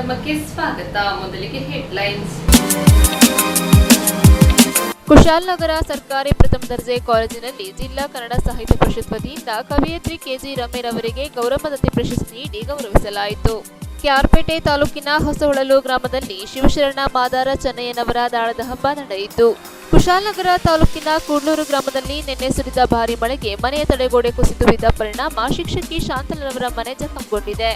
ಕಾರ್ಯಕ್ರಮಕ್ಕೆ ಸ್ವಾಗತ. ಮೊದಲಿಗೆ ಹೆಡ್ಲೈನ್ಸ್. ಕುಶಾಲನಗರ ಸರ್ಕಾರಿ ಪ್ರಥಮ ದರ್ಜೆ ಕಾಲೇಜಿನಲ್ಲಿ ಜಿಲ್ಲಾ ಕನ್ನಡ ಸಾಹಿತ್ಯ ಪರಿಷತ್ ವತಿಯಿಂದ ಕವಯಿತ್ರಿ ಕೆಜಿ ರಮ್ಯರವರಿಗೆ ಗೌರವದತ್ತಿ ಪ್ರಶಸ್ತಿ ನೀಡಿ ಗೌರವಿಸಲಾಯಿತು. ಕ್ಯಾರ್ಪೇಟೆ ತಾಲೂಕಿನ ಹೊಸಹೊಳಲು ಗ್ರಾಮದಲ್ಲಿ ಶಿವಶರಣ ಮಾದಾರ ಚೆನ್ನಯ್ಯನವರ ದಾಳದ ಹಬ್ಬ ನಡೆಯಿತು. ಕುಶಾಲನಗರ ತಾಲೂಕಿನ ಕೂಡ್ಲೂರು ಗ್ರಾಮದಲ್ಲಿ ನಿನ್ನೆ ಸುರಿದ ಭಾರೀ ಮಳೆಗೆ ಮನೆಯ ತಡೆಗೋಡೆ ಕುಸಿದು ಬಿದ್ದ ಪರಿಣಾಮ ಶಿಕ್ಷಕಿ ಶಾಂತಲರವರ ಮನೆ ಜಖಂಗೊಂಡಿದೆ.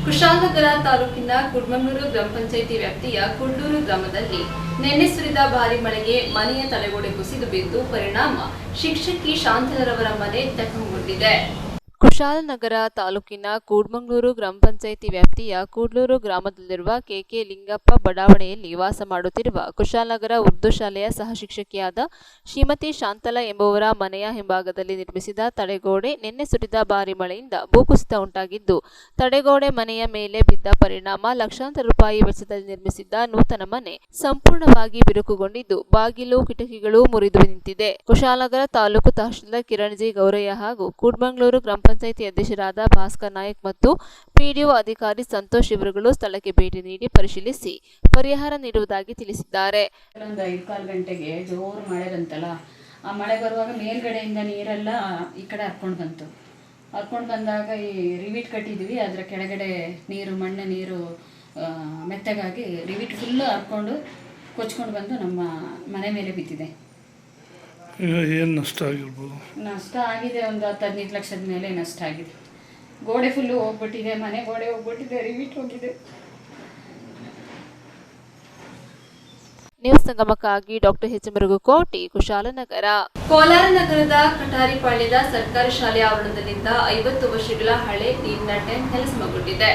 ಕುಶಾಲನಗರ ತಾಲೂಕಿನ ಕುಡ್ಮಂಗ್ಳೂರು ಗ್ರಾಮ ಪಂಚಾಯಿತಿ ವ್ಯಾಪ್ತಿಯ ಕೂಡ್ಲೂರು ಗ್ರಾಮದಲ್ಲಿ ನಿನ್ನೆ ಸುರಿದ ಭಾರೀ ಮಳೆಗೆ ಮನೆಯ ತಡೆಗೋಡೆ ಕುಸಿದು ಬಿದ್ದು ಪರಿಣಾಮ ಶಿಕ್ಷಕಿ ಶಾಂತಲರವರ ಮನೆ ಜಖಂಗೊಂಡಿದೆ. ಕುಶಾಲನಗರ ತಾಲೂಕಿನ ಕೂಡ್ಮಂಗ್ಳೂರು ಗ್ರಾಮ ಪಂಚಾಯಿತಿ ವ್ಯಾಪ್ತಿಯ ಕೂಡ್ಲೂರು ಗ್ರಾಮದಲ್ಲಿರುವ ಕೆಕೆ ಲಿಂಗಪ್ಪ ಬಡಾವಣೆಯಲ್ಲಿ ವಾಸ ಮಾಡುತ್ತಿರುವ ಕುಶಾಲನಗರ ಉರ್ದು ಶಾಲೆಯ ಸಹ ಶಿಕ್ಷಕಿಯಾದ ಶ್ರೀಮತಿ ಶಾಂತಲಾ ಎಂಬುವರ ಮನೆಯ ಹಿಂಭಾಗದಲ್ಲಿ ನಿರ್ಮಿಸಿದ ತಡೆಗೋಡೆ ನಿನ್ನೆ ಸುರಿದ ಭಾರೀ ಮಳೆಯಿಂದ ಭೂಕುಸಿತ ಉಂಟಾಗಿದ್ದು, ತಡೆಗೋಡೆ ಮನೆಯ ಮೇಲೆ ಬಿದ್ದ ಪರಿಣಾಮ ಲಕ್ಷಾಂತರ ರೂಪಾಯಿ ವೆಚ್ಚದಲ್ಲಿ ನಿರ್ಮಿಸಿದ್ದ ನೂತನ ಮನೆ ಸಂಪೂರ್ಣವಾಗಿ ಬಿರುಕುಗೊಂಡಿದ್ದು, ಬಾಗಿಲು ಕಿಟಕಿಗಳು ಮುರಿದು ನಿಂತಿದೆ. ಕುಶಾಲನಗರ ತಾಲೂಕು ತಹಶೀಲ್ದಾರ್ ಕಿರಣ್ ಜಿ ಗೌರಯ್ಯ ಹಾಗೂ ಕೂಡ್ಮಂಗ್ಳೂರು ಗ್ರಾಮ ಪಂಚಾಯಿತಿ ಅಧ್ಯಕ್ಷರಾದ ಭಾಸ್ಕರ್ ನಾಯಕ್ ಮತ್ತು ಪಿಡಿಒ ಅಧಿಕಾರಿ ಸಂತೋಷ್ ಇವರುಗಳು ಸ್ಥಳಕ್ಕೆ ಭೇಟಿ ನೀಡಿ ಪರಿಶೀಲಿಸಿ ಪರಿಹಾರ ನೀಡುವುದಾಗಿ ತಿಳಿಸಿದ್ದಾರೆ. ಒಂದು 5-4 ಗಂಟೆಗೆ ಜೋರು ಮಳೆ ಬಂತಲ್ಲ, ಆ ಮಳೆ ಬರುವಾಗ ಮೇಲ್ಗಡೆಯಿಂದ ನೀರೆಲ್ಲ ಈ ಕಡೆ ಹರ್ಕೊಂಡು ಬಂದಾಗ ಈ ರಿವಿಟ್ ಕಟ್ಟಿದ್ವಿ, ಅದರ ಕೆಳಗಡೆ ಮಣ್ಣು ನೀರು ಮೆತ್ತಗಾಗಿ ರಿವಿಟ್ ಫುಲ್ಲು ಹರ್ಕೊಂಡು ಕೊಚ್ಕೊಂಡು ಬಂದು ನಮ್ಮ ಮನೆ ಮೇಲೆ ಬಿದ್ದಿದೆ. ಏನು ನಷ್ಟ ಆಗಿರ್ಬೋದು? ನಷ್ಟ ಆಗಿದೆ, ಒಂದು 10-15 ಲಕ್ಷದ ಮೇಲೆ ನಷ್ಟ ಆಗಿದೆ. ಗೋಡೆ ಫುಲ್ಲು ಹೋಗ್ಬಿಟ್ಟಿದೆ, ಮನೆ ಗೋಡೆ ಹೋಗ್ಬಿಟ್ಟಿದೆ, ರಿವಿಟ್ ಹೋಗಿದೆ. ನ್ಯೂಸ್ ಸಂಗಮಕ್ಕಾಗಿ ಡಾಕ್ಟರ್ ಎಚ್ ಮರುಗುಕೋಟಿ, ಕುಶಾಲನಗರ. ಕೋಲಾರ ನಗರದ ಕಟಾರಿಪಾಳ್ಯದ ಸರ್ಕಾರಿ ಶಾಲೆ ಆವರಣದಲ್ಲಿದ್ದ 50 ವರ್ಷಗಳ ಹಳೆ ನೀರಿನ ಟ್ಯಾಂಕ್ ನೆಲಸಮಗೊಂಡಿದೆ.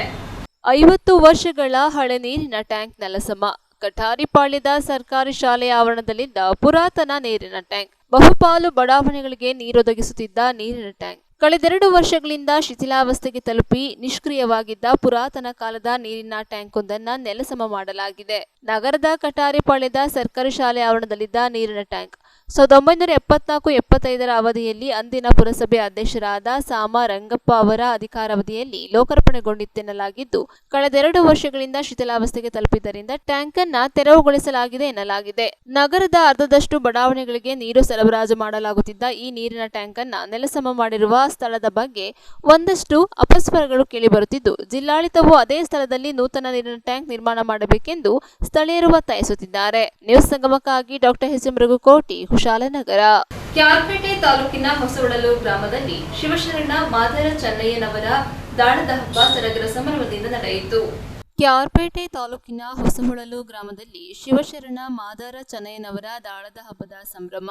50 ವರ್ಷಗಳ ಹಳೆ ನೀರಿನ ಟ್ಯಾಂಕ್ ನೆಲಸಮ. ಕಟಾರಿಪಾಳ್ಯದ ಸರ್ಕಾರಿ ಶಾಲೆಯ ಆವರಣದಲ್ಲಿದ್ದ ಪುರಾತನ ನೀರಿನ ಟ್ಯಾಂಕ್ ಬಹುಪಾಲು ಬಡಾವಣೆಗಳಿಗೆ ನೀರೊದಗಿಸುತ್ತಿದ್ದ ನೀರಿನ ಟ್ಯಾಂಕ್ ಕಳೆದ 2 ವರ್ಷಗಳಿಂದ ಶಿಥಿಲಾವಸ್ಥೆಗೆ ತಲುಪಿ ನಿಷ್ಕ್ರಿಯವಾಗಿದ್ದ ಪುರಾತನ ಕಾಲದ ನೀರಿನ ಟ್ಯಾಂಕ್ ಒಂದನ್ನು ನೆಲಸಮ ಮಾಡಲಾಗಿದೆ. ನಗರದ ಕಟಾರಿಪಾಳ್ಯದ ಸರ್ಕಾರಿ ಶಾಲೆ ಆವರಣದಲ್ಲಿದ್ದ ನೀರಿನ ಟ್ಯಾಂಕ್ 1974-75 ಅವಧಿಯಲ್ಲಿ ಅಂದಿನ ಪುರಸಭೆ ಅಧ್ಯಕ್ಷರಾದ ಸಾಮ ರಂಗಪ್ಪ ಅವರ ಅಧಿಕಾರಾವಧಿಯಲ್ಲಿ ಲೋಕಾರ್ಪಣೆಗೊಂಡಿತ್ತೆನ್ನಲಾಗಿದ್ದು, ಕಳೆದ 2 ವರ್ಷಗಳಿಂದ ಶಿಥಿಲಾವಸ್ಥೆಗೆ ತಲುಪಿದ್ದರಿಂದ ಟ್ಯಾಂಕ್ ಅನ್ನ ತೆರವುಗೊಳಿಸಲಾಗಿದೆ ಎನ್ನಲಾಗಿದೆ. ನಗರದ ಅರ್ಧದಷ್ಟು ಬಡಾವಣೆಗಳಿಗೆ ನೀರು ಸರಬರಾಜು ಮಾಡಲಾಗುತ್ತಿದ್ದ ಈ ನೀರಿನ ಟ್ಯಾಂಕ್ ಅನ್ನ ನೆಲಸಮ ಮಾಡಿರುವ ಸ್ಥಳದ ಬಗ್ಗೆ ಒಂದಷ್ಟು ಅಪಸ್ವರಗಳು ಕೇಳಿಬರುತ್ತಿದ್ದು, ಜಿಲ್ಲಾಡಳಿತವು ಅದೇ ಸ್ಥಳದಲ್ಲಿ ನೂತನ ನೀರಿನ ಟ್ಯಾಂಕ್ ನಿರ್ಮಾಣ ಮಾಡಬೇಕೆಂದು ಸ್ಥಳೀಯರು ಒತ್ತಾಯಿಸುತ್ತಿದ್ದಾರೆ. ನ್ಯೂಸ್ ಸಂಗಮಕ್ಕಾಗಿ ಡಾಕ್ಟರ್ ಎಚ್ ಮೃಗುಕೋಟಿ, ಕುಶಾಲನಗರ. ಕ್ಯಾರ್ಪೇಟೆ ತಾಲೂಕಿನ ಹೊಸಹೊಳಲು ಗ್ರಾಮದಲ್ಲಿ ಶಿವಶರಣ ಮಾದಾರ ಚೆನ್ನಯ್ಯನವರ ದಾಳದ ಹಬ್ಬ ಸಡಗರ ಸಂಭ್ರಮದಿಂದ ನಡೆಯಿತು. ಕ್ಯಾರ್ಪೇಟೆ ತಾಲೂಕಿನ ಹೊಸಹೊಳಲು ಗ್ರಾಮದಲ್ಲಿ ಶಿವಶರಣ ಮಾದಾರ ಚೆನ್ನಯ್ಯನವರ ದಾಳದ ಹಬ್ಬದ ಸಂಭ್ರಮ.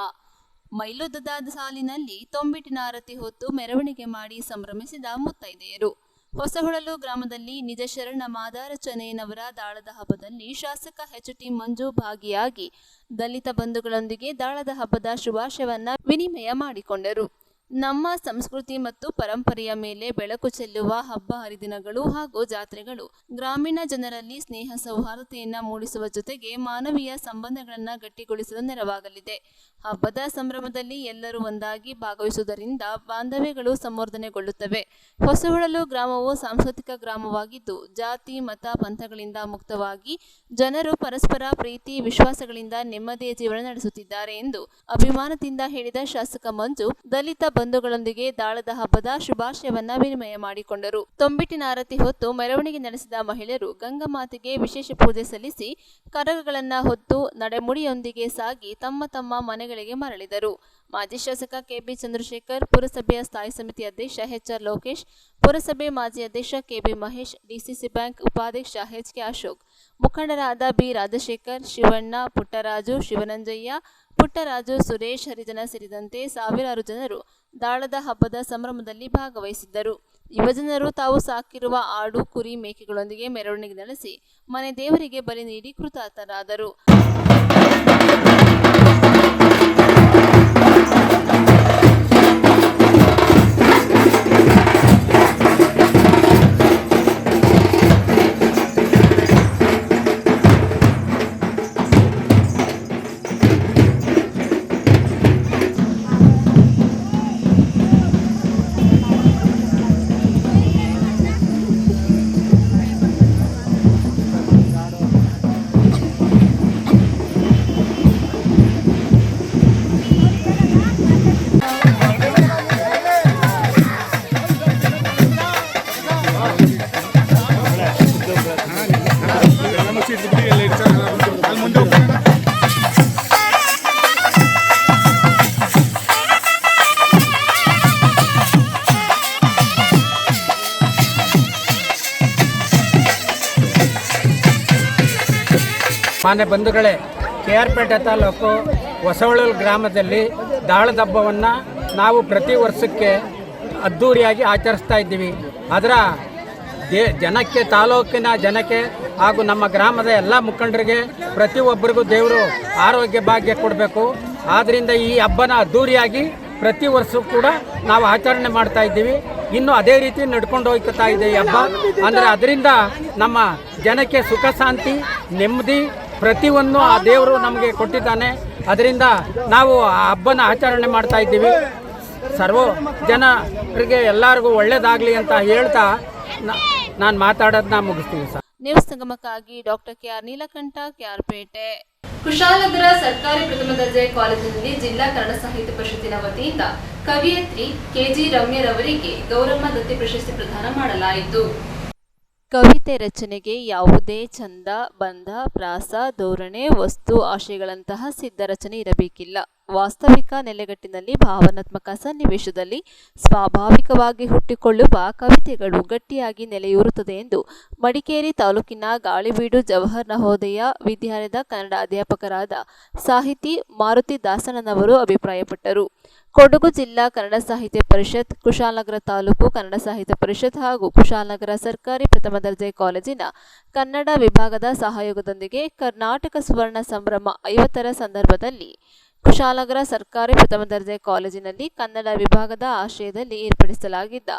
ಮೈಲುದ್ದದ ಸಾಲಿನಲ್ಲಿ ತೊಂಬಿಟಿನ ಆರತಿ ಹೊತ್ತು ಮೆರವಣಿಗೆ ಮಾಡಿ ಸಂಭ್ರಮಿಸಿದ ಮುತ್ತೈದೆಯರು. ಹೊಸಹೊಳಲು ಗ್ರಾಮದಲ್ಲಿ ನಿಜ ಶರಣ ಮಾದಾರ ಚೆನ್ನಯ್ಯನವರ ದಾಳದ ಹಬ್ಬದಲ್ಲಿ ಶಾಸಕ ಎಚ್.ಟಿ. ಮಂಜು ಭಾಗಿಯಾಗಿ ದಲಿತ ಬಂಧುಗಳೊಂದಿಗೆ ದಾಳದ ಹಬ್ಬದ ಶುಭಾಶಯವನ್ನ ವಿನಿಮಯ ಮಾಡಿಕೊಂಡರು. ನಮ್ಮ ಸಂಸ್ಕೃತಿ ಮತ್ತು ಪರಂಪರೆಯ ಮೇಲೆ ಬೆಳಕು ಚೆಲ್ಲುವ ಹಬ್ಬ ಹರಿದಿನಗಳು ಹಾಗೂ ಜಾತ್ರೆಗಳು ಗ್ರಾಮೀಣ ಜನರಲ್ಲಿ ಸ್ನೇಹ ಸೌಹಾರ್ದತೆಯನ್ನು ಮೂಡಿಸುವ ಜೊತೆಗೆ ಮಾನವೀಯ ಸಂಬಂಧಗಳನ್ನು ಗಟ್ಟಿಗೊಳಿಸಲು ನೆರವಾಗಲಿದೆ. ಹಬ್ಬದ ಸಂಭ್ರಮದಲ್ಲಿ ಎಲ್ಲರೂ ಒಂದಾಗಿ ಭಾಗವಹಿಸುವುದರಿಂದ ಬಾಂಧವ್ಯಗಳು ಸಂವರ್ಧನೆಗೊಳ್ಳುತ್ತವೆ. ಹೊಸಹೊಳಲು ಗ್ರಾಮವು ಸಾಂಸ್ಕೃತಿಕ ಗ್ರಾಮವಾಗಿದ್ದು, ಜಾತಿ ಮತ ಪಂಥಗಳಿಂದ ಮುಕ್ತವಾಗಿ ಜನರು ಪರಸ್ಪರ ಪ್ರೀತಿ ವಿಶ್ವಾಸಗಳಿಂದ ನೆಮ್ಮದಿಯ ಜೀವನ ನಡೆಸುತ್ತಿದ್ದಾರೆ ಎಂದು ಅಭಿಮಾನದಿಂದ ಹೇಳಿದ ಶಾಸಕ ಮಂಜು, ದಲಿತ ಬಂಧುಗಳೊಂದಿಗೆ ದಾಳದ ಹಬ್ಬದ ಶುಭಾಶಯವನ್ನ ವಿನಿಮಯ ಮಾಡಿಕೊಂಡರು. ತೊಂಬಿಟಿನ ಆರತಿ ಹೊತ್ತು ಮೆರವಣಿಗೆ ನಡೆಸಿದ ಮಹಿಳೆಯರು ಗಂಗಮಾತೆಗೆ ವಿಶೇಷ ಪೂಜೆ ಸಲ್ಲಿಸಿ ಕರಗಗಳನ್ನ ಹೊತ್ತು ನಡೆಮುಡಿಯೊಂದಿಗೆ ಸಾಗಿ ತಮ್ಮ ತಮ್ಮ ಮನೆಗಳಿಗೆ ಮರಳಿದರು. ಮಾಜಿ ಶಾಸಕ ಕೆಬಿ ಚಂದ್ರಶೇಖರ್, ಪುರಸಭೆಯ ಸ್ಥಾಯಿ ಸಮಿತಿ ಅಧ್ಯಕ್ಷ ಎಚ್.ಆರ್. ಲೋಕೇಶ್, ಪುರಸಭೆ ಮಾಜಿ ಅಧ್ಯಕ್ಷ ಕೆಬಿ ಮಹೇಶ್, ಡಿಸಿಸಿ ಬ್ಯಾಂಕ್ ಉಪಾಧ್ಯಕ್ಷ ಎಚ್.ಕೆ. ಅಶೋಕ್, ಮುಖಂಡರಾದ ಬಿ. ರಾಜಶೇಖರ್, ಶಿವಣ್ಣ, ಪುಟ್ಟರಾಜು, ಶಿವನಂಜಯ್ಯ, ಪುಟ್ಟರಾಜು, ಸುರೇಶ್, ಹರಿಜನ ಸೇರಿದಂತೆ ಸಾವಿರಾರು ಜನರು ದಾಳದ ಹಬ್ಬದ ಸಂಭ್ರಮದಲ್ಲಿ ಭಾಗವಹಿಸಿದ್ದರು. ಯುವಜನರು ತಾವು ಸಾಕಿರುವ ಆಡು, ಕುರಿ, ಮೇಕೆಗಳೊಂದಿಗೆ ಮೆರವಣಿಗೆ ನಡೆಸಿ ಮನೆ ದೇವರಿಗೆ ಬಲಿ ನೀಡಿ ಕೃತಾರ್ಥರಾದರು. ಮಾನ್ಯ ಬಂಧುಗಳೇ, KR ಪೇಟೆ ತಾಲೂಕು ಹೊಸಹೊಳಲು ಗ್ರಾಮದಲ್ಲಿ ದಾಳದ ಹಬ್ಬವನ್ನು ನಾವು ಪ್ರತಿ ವರ್ಷಕ್ಕೆ ಅದ್ಧೂರಿಯಾಗಿ ಆಚರಿಸ್ತಾ ಇದ್ದೀವಿ. ಅದರ ಜನಕ್ಕೆ, ತಾಲೂಕಿನ ಜನಕ್ಕೆ ಹಾಗೂ ನಮ್ಮ ಗ್ರಾಮದ ಎಲ್ಲ ಮುಖಂಡರಿಗೆ ಪ್ರತಿಯೊಬ್ಬರಿಗೂ ದೇವರು ಆರೋಗ್ಯ ಭಾಗ್ಯ ಕೊಡಬೇಕು. ಆದ್ದರಿಂದ ಈ ಹಬ್ಬನ ಅದ್ಧೂರಿಯಾಗಿ ಪ್ರತಿ ವರ್ಷ ಕೂಡ ನಾವು ಆಚರಣೆ ಮಾಡ್ತಾ ಇದ್ದೀವಿ. ಇನ್ನು ಅದೇ ರೀತಿ ನಡ್ಕೊಂಡು ಹೋಗ್ತಾ ಇದೆ ಈ ಹಬ್ಬ. ಅಂದರೆ ಅದರಿಂದ ನಮ್ಮ ಜನಕ್ಕೆ ಸುಖ, ಶಾಂತಿ, ನೆಮ್ಮದಿ ಪ್ರತಿಯೊಂದು ಆ ದೇವರು ನಮಗೆ ಕೊಟ್ಟಿದ್ದಾನೆ. ಅದರಿಂದ ನಾವು ಆ ಹಬ್ಬನ ಆಚರಣೆ ಮಾಡ್ತಾ ಇದ್ದೀವಿ. ಸರ್ವ ಜನರಿಗೆ ಎಲ್ಲರಿಗೂ ಒಳ್ಳೆಯದಾಗಲಿ ಅಂತ ಹೇಳ್ತಾ ನಾನು ಮಾತಾಡೋದನ್ನ ಮುಗಿಸ್ತೀನಿ ಸರ್. ನ್ಯೂಸ್ ಸಂಗಮಕ್ಕಾಗಿ doctor KR Neelakantha, KR Pete. Kushalnagar ಸರ್ಕಾರಿ ಪ್ರಥಮ ದರ್ಜೆ ಕಾಲೇಜಿನಲ್ಲಿ ಜಿಲ್ಲಾ ಕನ್ನಡ ಸಾಹಿತ್ಯ ಪರಿಷತ್ತಿನ ವತಿಯಿಂದ ಕವಿಯತ್ರಿ KG ರಮ್ಯರವರಿಗೆ ಗೌರಮ್ಮ ದತ್ತಿ ಪ್ರಶಸ್ತಿ ಪ್ರದಾನ ಮಾಡಲಾಯಿತು. ಕವಿತೆ ರಚನೆಗೆ ಯಾವುದೇ ಛಂದ, ಬಂಧ, ಪ್ರಾಸ, ಧೋರಣೆ, ವಸ್ತು, ಆಶಯಗಳಂತಹ ಸಿದ್ಧ ರಚನೆ ಇರಬೇಕಿಲ್ಲ. ವಾಸ್ತವಿಕ ನೆಲೆಗಟ್ಟಿನಲ್ಲಿ ಭಾವನಾತ್ಮಕ ಸನ್ನಿವೇಶದಲ್ಲಿ ಸ್ವಾಭಾವಿಕವಾಗಿ ಹುಟ್ಟಿಕೊಳ್ಳುವ ಕವಿತೆಗಳು ಗಟ್ಟಿಯಾಗಿ ನೆಲೆಯೂರುತ್ತದೆ ಎಂದು ಮಡಿಕೇರಿ ತಾಲೂಕಿನ ಗಾಳಿಬೀಡು ಜವಾಹರ್ ನವೋದಯ ವಿದ್ಯಾಲಯದ ಕನ್ನಡ ಅಧ್ಯಾಪಕರಾದ ಸಾಹಿತಿ ಮಾರುತಿ ದಾಸಣ್ಣನವರು ಅಭಿಪ್ರಾಯಪಟ್ಟರು. ಕೊಡಗು ಜಿಲ್ಲಾ ಕನ್ನಡ ಸಾಹಿತ್ಯ ಪರಿಷತ್, ಕುಶಾಲನಗರ ತಾಲೂಕು ಕನ್ನಡ ಸಾಹಿತ್ಯ ಪರಿಷತ್ ಹಾಗೂ ಕುಶಾಲನಗರ ಸರ್ಕಾರಿ ಪ್ರಥಮ ದರ್ಜೆ ಕಾಲೇಜಿನ ಕನ್ನಡ ವಿಭಾಗದ ಸಹಯೋಗದೊಂದಿಗೆ ಕರ್ನಾಟಕ ಸುವರ್ಣ ಸಂಭ್ರಮ 50ರ ಸಂದರ್ಭದಲ್ಲಿ ಕುಶಾಲನಗರ ಸರ್ಕಾರಿ ಪ್ರಥಮ ದರ್ಜೆ ಕಾಲೇಜಿನಲ್ಲಿ ಕನ್ನಡ ವಿಭಾಗದ ಆಶ್ರಯದಲ್ಲಿ ಏರ್ಪಡಿಸಲಾಗಿದ್ದ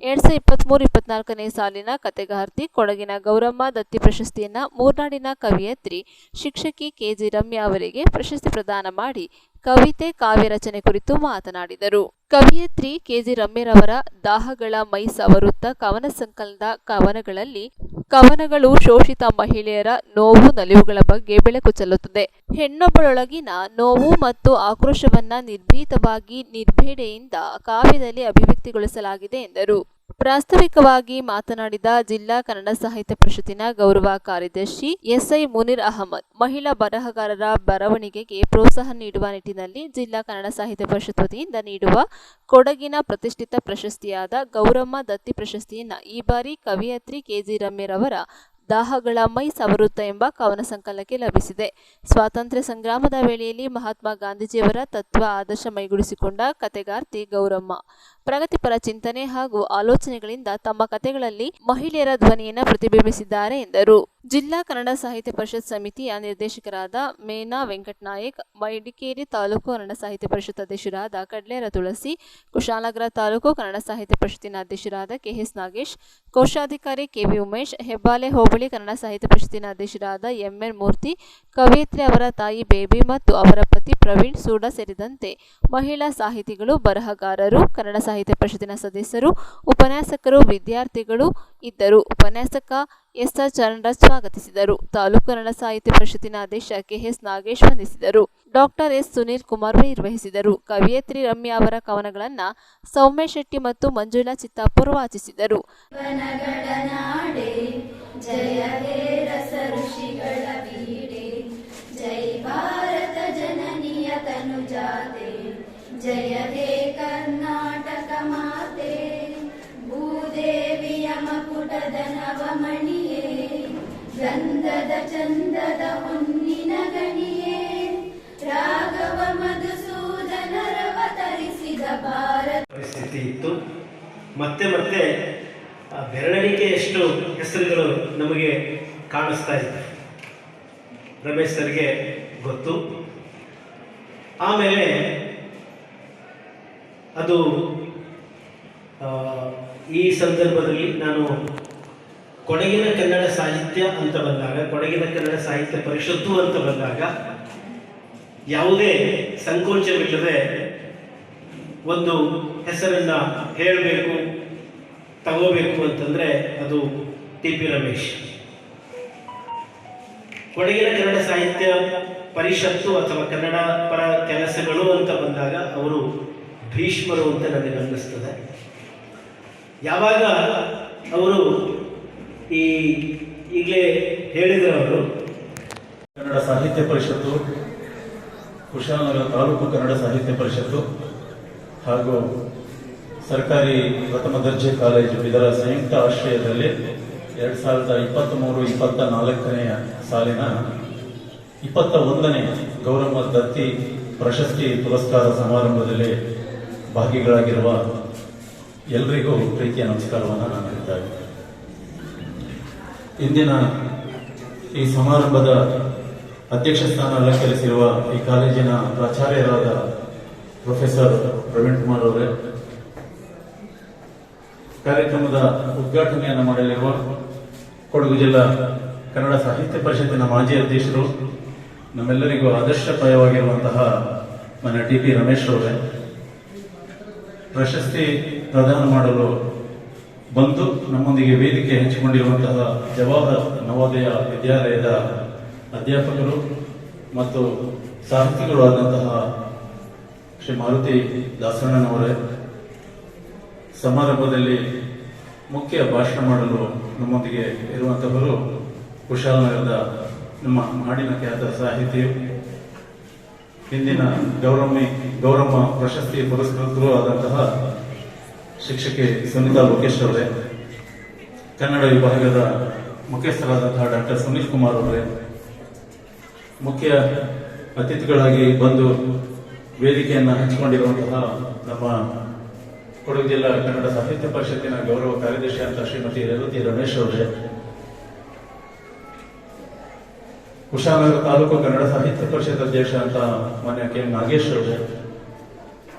2023-24ನೇ ಸಾಲಿನ ಕಥೆಗಾರ್ತಿ ಕೊಡಗಿನ ಗೌರಮ್ಮ ದತ್ತಿ ಪ್ರಶಸ್ತಿಯನ್ನು ಮೂರ್ನಾಡಿನ ಕವಿಯತ್ರಿ ಶಿಕ್ಷಕಿ KG ರಮ್ಯಾ ಅವರಿಗೆ ಪ್ರಶಸ್ತಿ ಪ್ರದಾನ ಮಾಡಿ ಕವಿತೆ, ಕಾವ್ಯ ರಚನೆ ಕುರಿತು ಮಾತನಾಡಿದರು. ಕವಿಯತ್ರಿ KG ರಮ್ಯರವರ ದಾಹಗಳ ಮೈ ಸವರುತ್ತ ಕವನ ಸಂಕಲನದ ಕವನಗಳು ಶೋಷಿತ ಮಹಿಳೆಯರ ನೋವು, ನಲಿವುಗಳ ಬಗ್ಗೆ ಬೆಳಕು ಚೆಲ್ಲುತ್ತದೆ. ಹೆಣ್ಣೊಬ್ಬಳೊಳಗಿನ ನೋವು ಮತ್ತು ಆಕ್ರೋಶವನ್ನ ನಿರ್ಭೀತವಾಗಿ, ನಿರ್ಭೇಡೆಯಿಂದ ಕಾವ್ಯದಲ್ಲಿ ಅಭಿವ್ಯಕ್ತಿಗೊಳಿಸಲಾಗಿದೆ ಎಂದರು. ಪ್ರಾಸ್ತಾವಿಕವಾಗಿ ಮಾತನಾಡಿದ ಜಿಲ್ಲಾ ಕನ್ನಡ ಸಾಹಿತ್ಯ ಪರಿಷತ್ತಿನ ಗೌರವ ಕಾರ್ಯದರ್ಶಿ SI ಮುನೀರ್ ಅಹಮದ್, ಮಹಿಳಾ ಬರಹಗಾರರ ಬರವಣಿಗೆಗೆ ಪ್ರೋತ್ಸಾಹ ನೀಡುವ ನಿಟ್ಟಿನಲ್ಲಿ ಜಿಲ್ಲಾ ಕನ್ನಡ ಸಾಹಿತ್ಯ ಪರಿಷತ್ ವತಿಯಿಂದ ನೀಡುವ ಕೊಡಗಿನ ಪ್ರತಿಷ್ಠಿತ ಪ್ರಶಸ್ತಿಯಾದ ಗೌರಮ್ಮ ದತ್ತಿ ಪ್ರಶಸ್ತಿಯನ್ನು ಈ ಬಾರಿ ಕವಿಯತ್ರಿ KG ರಮ್ಯರವರ ದಾಹಗಳ ಮೈ ಸವರುತ್ತ ಎಂಬ ಕವನ ಸಂಕಲನಕ್ಕೆ ಲಭಿಸಿದೆ. ಸ್ವಾತಂತ್ರ್ಯ ಸಂಗ್ರಾಮದ ವೇಳೆಯಲ್ಲಿ ಮಹಾತ್ಮ ಗಾಂಧೀಜಿಯವರ ತತ್ವ ಆದರ್ಶ ಮೈಗೂಡಿಸಿಕೊಂಡ ಕಥೆಗಾರ್ತಿ ಗೌರಮ್ಮ ಪ್ರಗತಿಪರ ಚಿಂತನೆ ಹಾಗೂ ಆಲೋಚನೆಗಳಿಂದ ತಮ್ಮ ಕಥೆಗಳಲ್ಲಿ ಮಹಿಳೆಯರ ಧ್ವನಿಯನ್ನು ಪ್ರತಿಬಿಂಬಿಸಿದ್ದಾರೆ ಎಂದರು. ಜಿಲ್ಲಾ ಕನ್ನಡ ಸಾಹಿತ್ಯ ಪರಿಷತ್ ಸಮಿತಿಯ ನಿರ್ದೇಶಕರಾದ ಮೇನಾ ವೆಂಕಟನಾಯಕ್, ಮಡಿಕೇರಿ ತಾಲೂಕು ಕನ್ನಡ ಸಾಹಿತ್ಯ ಪರಿಷತ್ ಅಧ್ಯಕ್ಷರಾದ ಕಡ್ಲೇರ ತುಳಸಿ, ಕುಶಾಲನಗರ ತಾಲೂಕು ಕನ್ನಡ ಸಾಹಿತ್ಯ ಪರಿಷತ್ತಿನ ಅಧ್ಯಕ್ಷರಾದ KS ನಾಗೇಶ್, ಕೋಶಾಧಿಕಾರಿ KV ಉಮೇಶ್, ಹೆಬ್ಬಾಲೆ ಹೋಬಳಿ ಕನ್ನಡ ಸಾಹಿತ್ಯ ಪರಿಷತ್ತಿನ ಅಧ್ಯಕ್ಷರಾದ MN ಮೂರ್ತಿ, ಕವಿಯತ್ರಿ ಅವರ ತಾಯಿ ಬೇಬಿ ಮತ್ತು ಅವರ ಪತಿ ಪ್ರವೀಣ್ ಸೂಡ ಸೇರಿದಂತೆ ಮಹಿಳಾ ಸಾಹಿತಿಗಳು, ಬರಹಗಾರರು, ಕನ್ನಡ ಸಾಹಿತ್ಯ ಪರಿಷತ್ತಿನ ಸದಸ್ಯರು, ಉಪನ್ಯಾಸಕರು, ವಿದ್ಯಾರ್ಥಿಗಳು ಇದ್ದರು. ಉಪನ್ಯಾಸಕ SR ಚರಣರಾಜ್ ಸ್ವಾಗತಿಸಿದರು. ತಾಲೂಕು ಕನ್ನಡ ಸಾಹಿತ್ಯ ಪರಿಷತ್ತಿನ ಅಧ್ಯಕ್ಷ KS ನಾಗೇಶ್ ವಂದಿಸಿದರು. ಡಾಕ್ಟರ್ S ಸುನೀಲ್ ಕುಮಾರ್ ನಿರ್ವಹಿಸಿದರು. ಕವಿಯತ್ರಿ ರಮ್ಯಾ ಅವರ ಕವನಗಳನ್ನು ಸೌಮ್ಯ ಶೆಟ್ಟಿ ಮತ್ತು ಮಂಜುಳಾ ಚಿತ್ತಾಪುರ್ ವಾಚಿಸಿದರು. ಜಯ ಹೇ ರಸ ಋಷಿಗಳ ಬೀಡೆ, ಜೈ ಭಾರತ ಜನನಿಯ ತನುಜಾತೆ, ಜಯ ಹೇ ಕರ್ನಾಟಕ ಮಾತೆ, ಭೂದೇವಿಯ ಮಕುಟದ ನವಮಣಿಯೇ, ಗಂಧದ ಚಂದದ ಹೊನ್ನಿನ ಗಣಿಯೇ, ರಾಘವ ಮಧುಸೂದನರವತರಿಸಿದ ಭಾರತ. ಪರಿಸ್ಥಿತಿ ಇತ್ತು. ಮತ್ತೆ ಬೆರಳಿಕೆಯಷ್ಟು ಹೆಸರುಗಳು ನಮಗೆ ಕಾಣಿಸ್ತಾ ಇತ್ತು. ರಮೇಶ್ ಸರ್ಗೆ ಗೊತ್ತು. ಆಮೇಲೆ ಅದು ಈ ಸಂದರ್ಭದಲ್ಲಿ ನಾನು ಕೊಡಗಿನ ಕನ್ನಡ ಸಾಹಿತ್ಯ ಅಂತ ಬಂದಾಗ, ಕೊಡಗಿನ ಕನ್ನಡ ಸಾಹಿತ್ಯ ಪರಿಷತ್ತು ಅಂತ ಬಂದಾಗ ಯಾವುದೇ ಸಂಕೋಚವಿಲ್ಲದೆ ಒಂದು ಹೆಸರನ್ನು ಹೇಳಬೇಕು, ತಗೋಬೇಕು ಅಂತಂದರೆ ಅದು TP ರಮೇಶ್. ಕೊಡಗಿನ ಕನ್ನಡ ಸಾಹಿತ್ಯ ಪರಿಷತ್ತು ಅಥವಾ ಕನ್ನಡ ಪರ ಕೆಲಸಗಳು ಅಂತ ಬಂದಾಗ ಅವರು ಭೀಷ್ಮರು ಅಂತ ನನಗೆ ಅನ್ನಿಸ್ತದೆ. ಯಾವಾಗ ಅವರು ಈಗಲೇ ಹೇಳಿದ್ರು, ಅವರು ಕನ್ನಡ ಸಾಹಿತ್ಯ ಪರಿಷತ್ತು, ಕುಶಾಲನಗರ ತಾಲೂಕು ಕನ್ನಡ ಸಾಹಿತ್ಯ ಪರಿಷತ್ತು ಹಾಗೂ ಸರ್ಕಾರಿ ಪ್ರಥಮ ದರ್ಜೆ ಕಾಲೇಜು ಇದರ ಸಂಯುಕ್ತ ಆಶ್ರಯದಲ್ಲಿ 2023-24ನೇ ಸಾಲಿನ 21ನೇ ಗೌರಮ್ಮ ದತ್ತಿ ಪ್ರಶಸ್ತಿ ಪುರಸ್ಕಾರ ಸಮಾರಂಭದಲ್ಲಿ ಭಾಗಿಗಳಾಗಿರುವ ಎಲ್ಲರಿಗೂ ಪ್ರೀತಿಯ ನಮಸ್ಕಾರವನ್ನು ನಾನು ಹೇಳ್ತಾ ಇದ್ದೇನೆ. ಇಂದಿನ ಈ ಸಮಾರಂಭದ ಅಧ್ಯಕ್ಷ ಸ್ಥಾನ ಅಲಂಕರಿಸಿರುವ ಈ ಕಾಲೇಜಿನ ಪ್ರಾಚಾರ್ಯರಾದ ಪ್ರೊಫೆಸರ್ ಪ್ರವೀಣ್ ಕುಮಾರ್ ಅವರೇ, ಕಾರ್ಯಕ್ರಮದ ಉದ್ಘಾಟನೆಯನ್ನು ಮಾಡಲಿರುವ ಕೊಡಗು ಜಿಲ್ಲಾ ಕನ್ನಡ ಸಾಹಿತ್ಯ ಪರಿಷತ್ತಿನ ಮಾಜಿ ಅಧ್ಯಕ್ಷರು, ನಮ್ಮೆಲ್ಲರಿಗೂ ಆದರ್ಶಪ್ರಾಯವಾಗಿರುವಂತಹ ಮನೆ ಟಿ.ಪಿ. ರಮೇಶ್ ಅವರೇ, ಪ್ರಶಸ್ತಿ ಪ್ರದಾನ ಮಾಡಲು ಬಂದು ನಮ್ಮೊಂದಿಗೆ ವೇದಿಕೆ ಹಂಚಿಕೊಂಡಿರುವಂತಹ ಜವಾಹರ್ ನವೋದಯ ವಿದ್ಯಾಲಯದ ಅಧ್ಯಾಪಕರು ಮತ್ತು ಸಾಹಿತಿಗಳು ಆದಂತಹ ಶ್ರೀ ಮಾರುತಿ ದಾಸಣ್ಣನವರೇ, ಸಮಾರಂಭದಲ್ಲಿ ಮುಖ್ಯ ಭಾಷಣ ಮಾಡಲು ನಮ್ಮೊಂದಿಗೆ ಇರುವಂತಹವರು ಕುಶಾಲನಗರದ ನಮ್ಮ ನಾಡಿನ ಖ್ಯಾತ ಸಾಹಿತಿಯು, ಹಿಂದಿನ ಗೌರಮ್ಮ ಪ್ರಶಸ್ತಿ ಪುರಸ್ಕೃತರು ಆದಂತಹ ಶಿಕ್ಷಕಿ ಸುನೀತಾ ಲೋಕೇಶ್ ಅವರೇ, ಕನ್ನಡ ವಿಭಾಗದ ಮುಖ್ಯಸ್ಥರಾದಂತಹ ಡಾಕ್ಟರ್ ಸುನೀಲ್ ಕುಮಾರ್ ಅವರೇ, ಮುಖ್ಯ ಅತಿಥಿಗಳಾಗಿ ಬಂದು ವೇದಿಕೆಯನ್ನು ಹಂಚಿಕೊಂಡಿರುವಂತಹ ನಮ್ಮ ಕೊಡಗು ಜಿಲ್ಲಾ ಕನ್ನಡ ಸಾಹಿತ್ಯ ಪರಿಷತ್ತಿನ ಗೌರವ ಕಾರ್ಯದರ್ಶಿ ಅಂತ ಶ್ರೀಮತಿ ರೇವತಿ ರಮೇಶ್ ಅವರೇ, ಕುಶಾಲನಗರ ತಾಲೂಕು ಕನ್ನಡ ಸಾಹಿತ್ಯ ಪರಿಷತ್ ಅಧ್ಯಕ್ಷ ಅಂತ ಮಾನ್ಯ ಕೆ ನಾಗೇಶ್ ಅವರೇ,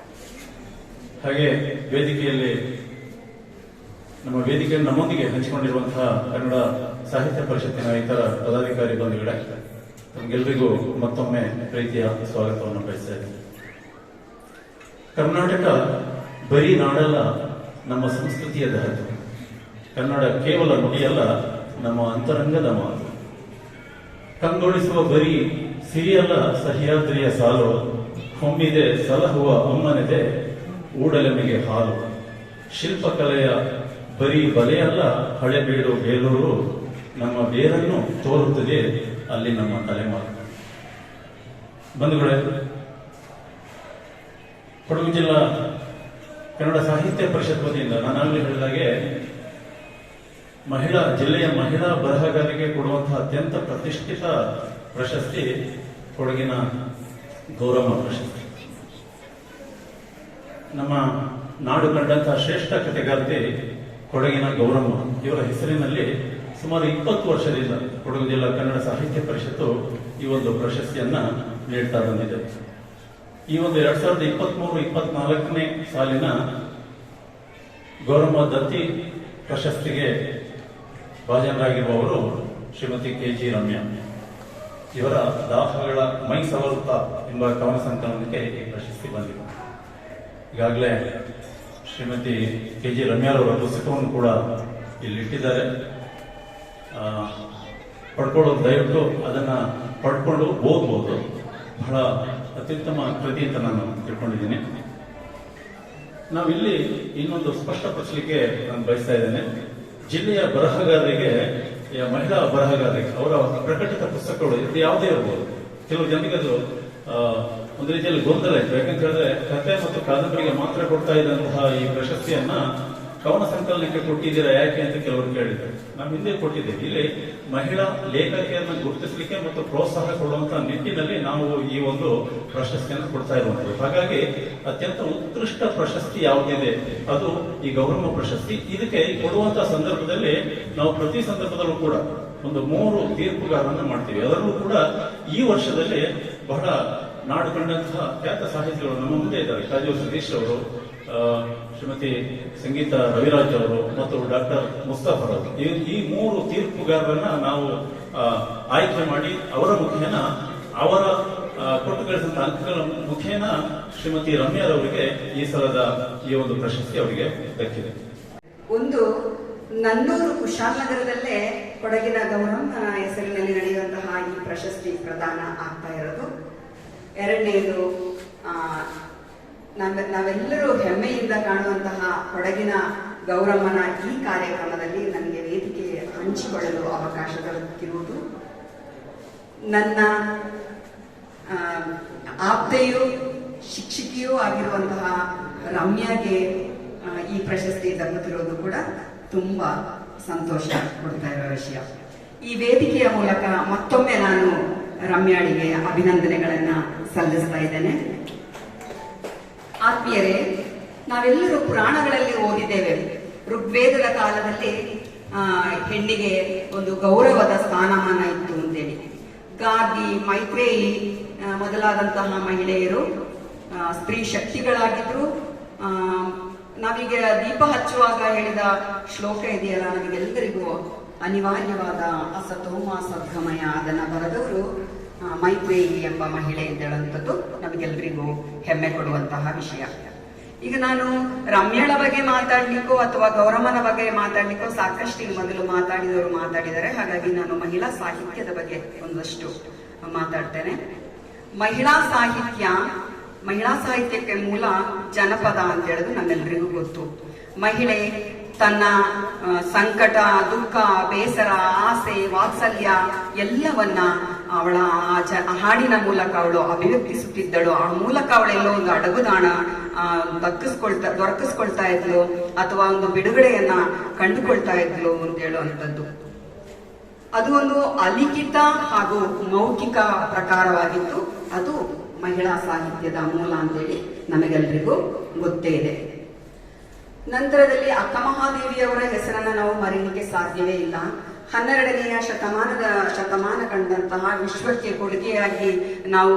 ಹಾಗೆ ವೇದಿಕೆಯಲ್ಲಿ ನಮ್ಮೊಂದಿಗೆ ಹಂಚಿಕೊಂಡಿರುವಂತಹ ಕನ್ನಡ ಸಾಹಿತ್ಯ ಪರಿಷತ್ತಿನ ಇತರ ಪದಾಧಿಕಾರಿ ಬಂಧುಗಳೇ, ನಮಗೆಲ್ಲರಿಗೂ ಮತ್ತೊಮ್ಮೆ ಪ್ರೀತಿಯ ಸ್ವಾಗತವನ್ನು ಬಯಸ್ತಾ ಇದ್ದೀನಿ. ಕರ್ನಾಟಕ ಬರೀ ನಾಡಲ್ಲ, ನಮ್ಮ ಸಂಸ್ಕೃತಿಯ ಧಾತು. ಕನ್ನಡ ಕೇವಲ ನುಡಿಯಲ್ಲ, ನಮ್ಮ ಅಂತರಂಗದ ಮಾತು. ಕಂಗೊಳಿಸುವ ಬರೀ ಸಿರಿಯಲ್ಲ, ಸಹ್ಯಾದ್ರಿಯ ಸಾಲು. ಹೊಮ್ಮಿದೆ ಸಲಹುವ ಅಮ್ಮನೆದೆ, ಊಡಲೆಮೆಗೆ ಹಾಲು. ಶಿಲ್ಪಕಲೆಯ ಬರೀ ಬಲೆಯಲ್ಲ, ಹಳೆಬೀಡು ಬೇಲೂರು. ನಮ್ಮ ಬೇರನ್ನು ತೋರುತ್ತದೆ ಅಲ್ಲಿ ನಮ್ಮ ತಲೆಮಾರು. ಬಂಧುಗಳೇ, ಕೊಡಗು ಜಿಲ್ಲಾ ಕನ್ನಡ ಸಾಹಿತ್ಯ ಪರಿಷತ್ ವತಿಯಿಂದ ನಾನಾಗಲೇ ಹೇಳಿದಾಗೆ ಜಿಲ್ಲೆಯ ಮಹಿಳಾ ಬರಹಗಾರರಿಗೆ ಕೊಡುವಂತಹ ಅತ್ಯಂತ ಪ್ರತಿಷ್ಠಿತ ಪ್ರಶಸ್ತಿ ಕೊಡಗಿನ ಗೌರಮ್ಮ ಪ್ರಶಸ್ತಿ. ನಮ್ಮ ನಾಡು ಕಂಡಂತಹ ಶ್ರೇಷ್ಠ ಕಥೆಗಾರ್ತಿ ಕೊಡಗಿನ ಗೌರಮ್ಮ. ಇವರ ಹೆಸರಿನಲ್ಲಿ ಸುಮಾರು 20 ವರ್ಷದಿಂದ ಕೊಡಗು ಜಿಲ್ಲಾ ಕನ್ನಡ ಸಾಹಿತ್ಯ ಪರಿಷತ್ತು ಈ ಒಂದು ಪ್ರಶಸ್ತಿಯನ್ನ ನೀಡ್ತಾ ಬಂದಿದೆ. ಈ ಒಂದು 2023-24ನೇ ಸಾಲಿನ ಗೌರಮ್ಮ ದತ್ತಿ ಪ್ರಶಸ್ತಿಗೆ ಭಾಜನರಾಗಿರುವವರು ಶ್ರೀಮತಿ ಕೆ.ಜಿ. ರಮ್ಯಾ. ಇವರ ದಾಹಗಳ ಮೈ ಸವರುತ್ತಾ ಎಂಬ ಕವನ ಸಂಕಲನಕ್ಕೆ ಈ ಪ್ರಶಸ್ತಿ ಬಂದಿದೆ. ಈಗಾಗಲೇ ಶ್ರೀಮತಿ ಕೆ.ಜಿ. ರಮ್ಯಾರವರ ಪುಸ್ತಕವನ್ನು ಕೂಡ ಇಲ್ಲಿಟ್ಟಿದ್ದಾರೆ. ಪಡ್ಕೊಳ್ಳೋದು ದಯವಿಟ್ಟು ಅದನ್ನ ಪಡ್ಕೊಂಡು ಓದ್ಬೋದು. ಬಹಳ ಅತ್ಯುತ್ತಮ ಕೃತಿ ಅಂತ ನಾನು ತಿಳ್ಕೊಂಡಿದ್ದೀನಿ. ನಾವಿಲ್ಲಿ ಇನ್ನೊಂದು ಸ್ಪಷ್ಟಪಡಿಸಲಿಕ್ಕೆ ನಾನು ಬಯಸ್ತಾ ಇದ್ದೇನೆ. ಜಿಲ್ಲೆಯ ಬರಹಗಾರರಿಗೆ, ಮಹಿಳಾ ಬರಹಗಾರರಿಗೆ ಅವರ ಪ್ರಕಟಿತ ಪುಸ್ತಕಗಳು ಇದು ಯಾವುದೇ ಇರ್ಬೋದು. ಕೆಲವು ಜನರಿಗೆ ಅದು ಒಂದು ರೀತಿಯಲ್ಲಿ ಗೊಂದಲ ಇತ್ತು. ಯಾಕಂತ ಹೇಳಿದ್ರೆ ಕಥೆ ಮತ್ತು ಕಾದಂಬರಿಗೆ ಮಾತ್ರ ಕೊಡ್ತಾ ಇದ್ದಂತಹ ಈ ಪ್ರಶಸ್ತಿಯನ್ನ ಕವನ ಸಂಕಲನಕ್ಕೆ ಕೊಟ್ಟಿದ್ದೀರಾ ಯಾಕೆ ಅಂತ ಕೆಲವರು ಕೇಳಿದ್ದಾರೆ. ನಾವು ಹಿಂದೆ ಕೊಟ್ಟಿದ್ದೇವೆ. ಇಲ್ಲಿ ಮಹಿಳಾ ಲೇಖಕಿಯರನ್ನು ಗುರುತಿಸಲಿಕ್ಕೆ ಮತ್ತು ಪ್ರೋತ್ಸಾಹ ಕೊಡುವಂತಹ ನಿಟ್ಟಿನಲ್ಲಿ ನಾವು ಈ ಒಂದು ಪ್ರಶಸ್ತಿಯನ್ನು ಕೊಡ್ತಾ ಇರುವಂತದ್ದು. ಹಾಗಾಗಿ ಅತ್ಯಂತ ಉತ್ಕೃಷ್ಟ ಪ್ರಶಸ್ತಿ ಯಾವುದಿದೆ ಅದು ಈ ಗೌರಮ್ಮ ಪ್ರಶಸ್ತಿ. ಇದಕ್ಕೆ ಕೊಡುವಂತಹ ಸಂದರ್ಭದಲ್ಲಿ ನಾವು ಪ್ರತಿ ಸಂದರ್ಭದಲ್ಲೂ ಕೂಡ ಒಂದು 3 ತೀರ್ಪುಗಾರರನ್ನ ಮಾಡ್ತೀವಿ. ಅದರಲ್ಲೂ ಕೂಡ ಈ ವರ್ಷದಲ್ಲಿ ಬಹಳ ನಾಡು ಕಂಡಂತಹ ಖ್ಯಾತ ಸಾಹಿತಿಗಳು ನಮ್ಮ ಮುಂದೆ ಇದ್ದಾರೆ. ಕಾಜೂರು ಸತೀಶ್ ಅವರು, ಶ್ರೀಮತಿ ಸಂಗೀತ ರವಿರಾಜ್ ಅವರು ಮತ್ತು ಡಾಕ್ಟರ್ ಮುಸ್ತಫರ್ ಅವರು. ಈ 3 ತೀರ್ಪುಗಾರರನ್ನ ನಾವು ಆಯ್ಕೆ ಮಾಡಿ ಅವರ ಮುಖೇನ, ಅವರ ಕೊಟ್ಟು ಕಳಿಸಿದ ಅಂಕಗಳ ಮುಖೇನ ಶ್ರೀಮತಿ ರಮ್ಯಾರವರಿಗೆ ಈ ಸಲದ ಈ ಒಂದು ಪ್ರಶಸ್ತಿ ಅವರಿಗೆ ದಕ್ಕಿದೆ. ಒಂದು ನನ್ನೂರು ಕುಶಾಲನಗರದಲ್ಲೇ ಕೊಡಗಿನ ಗೌರಮ್ಮ ಹೆಸರಿನಲ್ಲಿ ನಡೆಯುವಂತಹ ಈ ಪ್ರಶಸ್ತಿ ಪ್ರದಾನ ಆಗ್ತಾ ಇರೋದು. ಎರಡನೇದು, ನಾವೆಲ್ಲರೂ ಹೆಮ್ಮೆಯಿಂದ ಕಾಣುವಂತಹ ಕೊಡಗಿನ ಗೌರಮ್ಮನ ಈ ಕಾರ್ಯಕ್ರಮದಲ್ಲಿ ನನಗೆ ವೇದಿಕೆ ಹಂಚಿಕೊಳ್ಳಲು ಅವಕಾಶ ದೊರಕಿರುವುದು. ನನ್ನ ಆಪ್ತೆಯೂ ಶಿಕ್ಷಕಿಯೂ ಆಗಿರುವಂತಹ ರಮ್ಯಾಗೆ ಈ ಪ್ರಶಸ್ತಿ ದಕ್ಕುತ್ತಿರೋದು ಕೂಡ ತುಂಬಾ ಸಂತೋಷ ಕೊಡ್ತಾ ಇರೋ ವಿಷಯ. ಈ ವೇದಿಕೆಯ ಮೂಲಕ ಮತ್ತೊಮ್ಮೆ ನಾನು ರಮ್ಯಾಳಿಗೆ ಅಭಿನಂದನೆಗಳನ್ನು ಸಲ್ಲಿಸ್ತಾ ಇದ್ದೇನೆ. ಆತ್ಮೀಯರೇ, ನಾವೆಲ್ಲರೂ ಪುರಾಣಗಳಲ್ಲಿ ಓದಿದ್ದೇವೆ, ಋಗ್ವೇದದ ಕಾಲದಲ್ಲಿ ಹೆಣ್ಣಿಗೆ ಒಂದು ಗೌರವದ ಸ್ಥಾನಮಾನ ಇತ್ತು ಅಂತೇಳಿ. ಗಾರ್ಗಿ, ಮೈತ್ರೇಯಿ ಮೊದಲಾದಂತಹ ಮಹಿಳೆಯರು ಸ್ತ್ರೀ ಶಕ್ತಿಗಳಾಗಿದ್ರು. ನಾವೀಗ ದೀಪ ಹಚ್ಚುವಾಗ ಹೇಳಿದ ಶ್ಲೋಕ ಇದೆಯಲ್ಲ, ನಮಗೆಲ್ಲರಿಗೂ ಅನಿವಾರ್ಯವಾದ ಅಸತೋಮ ಸದ್ಗಮಯ, ಅದನ್ನ ಬರೆದವರು ಮೈತ್ರೇಯಿ ಎಂಬ ಮಹಿಳೆ ಇದ್ದಳಂಥದ್ದು ನಮಗೆಲ್ಲರಿಗೂ ಹೆಮ್ಮೆ ಕೊಡುವಂತಹ ವಿಷಯ. ಈಗ ನಾನು ರಮ್ಯಳ ಬಗ್ಗೆ ಮಾತಾಡ್ಲಿಕ್ಕೋ ಅಥವಾ ಗೌರಮ್ಮನ ಬಗ್ಗೆ ಮಾತಾಡ್ಲಿಕ್ಕೋ ಸಾಕಷ್ಟು ಈಗ ಮೊದಲು ಮಾತಾಡಿದವರು ಮಾತಾಡಿದ್ದಾರೆ. ಹಾಗಾಗಿ ನಾನು ಮಹಿಳಾ ಸಾಹಿತ್ಯದ ಬಗ್ಗೆ ಒಂದಷ್ಟು ಮಾತಾಡ್ತೇನೆ. ಮಹಿಳಾ ಸಾಹಿತ್ಯಕ್ಕೆ ಮೂಲ ಜನಪದ ಅಂತ ಹೇಳೋದು ನಮ್ಮೆಲ್ಲರಿಗೂ ಗೊತ್ತು. ಮಹಿಳೆ ತನ್ನ ಸಂಕಟ, ದುಃಖ, ಬೇಸರ, ಆಸೆ, ವಾತ್ಸಲ್ಯ ಎಲ್ಲವನ್ನ ಅವಳ ಹಾಡಿನ ಮೂಲಕ ಅವಳು ಅಭಿವ್ಯಕ್ತಿಸುತ್ತಿದ್ದಳು. ಆ ಮೂಲಕ ಅವಳೆಲ್ಲೋ ಒಂದು ಅಡಗುದಾಣ ದೊರಕಿಸ್ಕೊಳ್ತಾ ಇದ್ಲು, ಅಥವಾ ಒಂದು ಬಿಡುಗಡೆಯನ್ನ ಕಂಡುಕೊಳ್ತಾ ಇದ್ಲು ಅಂತ ಹೇಳುವಂಥದ್ದು. ಅದು ಒಂದು ಅಲಿಖಿತ ಹಾಗೂ ಮೌಖಿಕ ಪ್ರಕಾರವಾಗಿತ್ತು. ಅದು ಮಹಿಳಾ ಸಾಹಿತ್ಯದ ಮೂಲ ಅಂತೇಳಿ ನಮಗೆಲ್ಲರಿಗೂ ಗೊತ್ತೇ ಇದೆ. ನಂತರದಲ್ಲಿ ಅಕ್ಕ ಮಹಾದೇವಿಯವರ ಹೆಸರನ್ನ ನಾವು ಮರೀಲಿಕ್ಕೆ ಸಾಧ್ಯವೇ ಇಲ್ಲ. 12ನೇ ಶತಮಾನ ಕಂಡಂತಹ ವಿಶ್ವಕ್ಕೆ ಕೊಡುಗೆಯಾಗಿ ನಾವು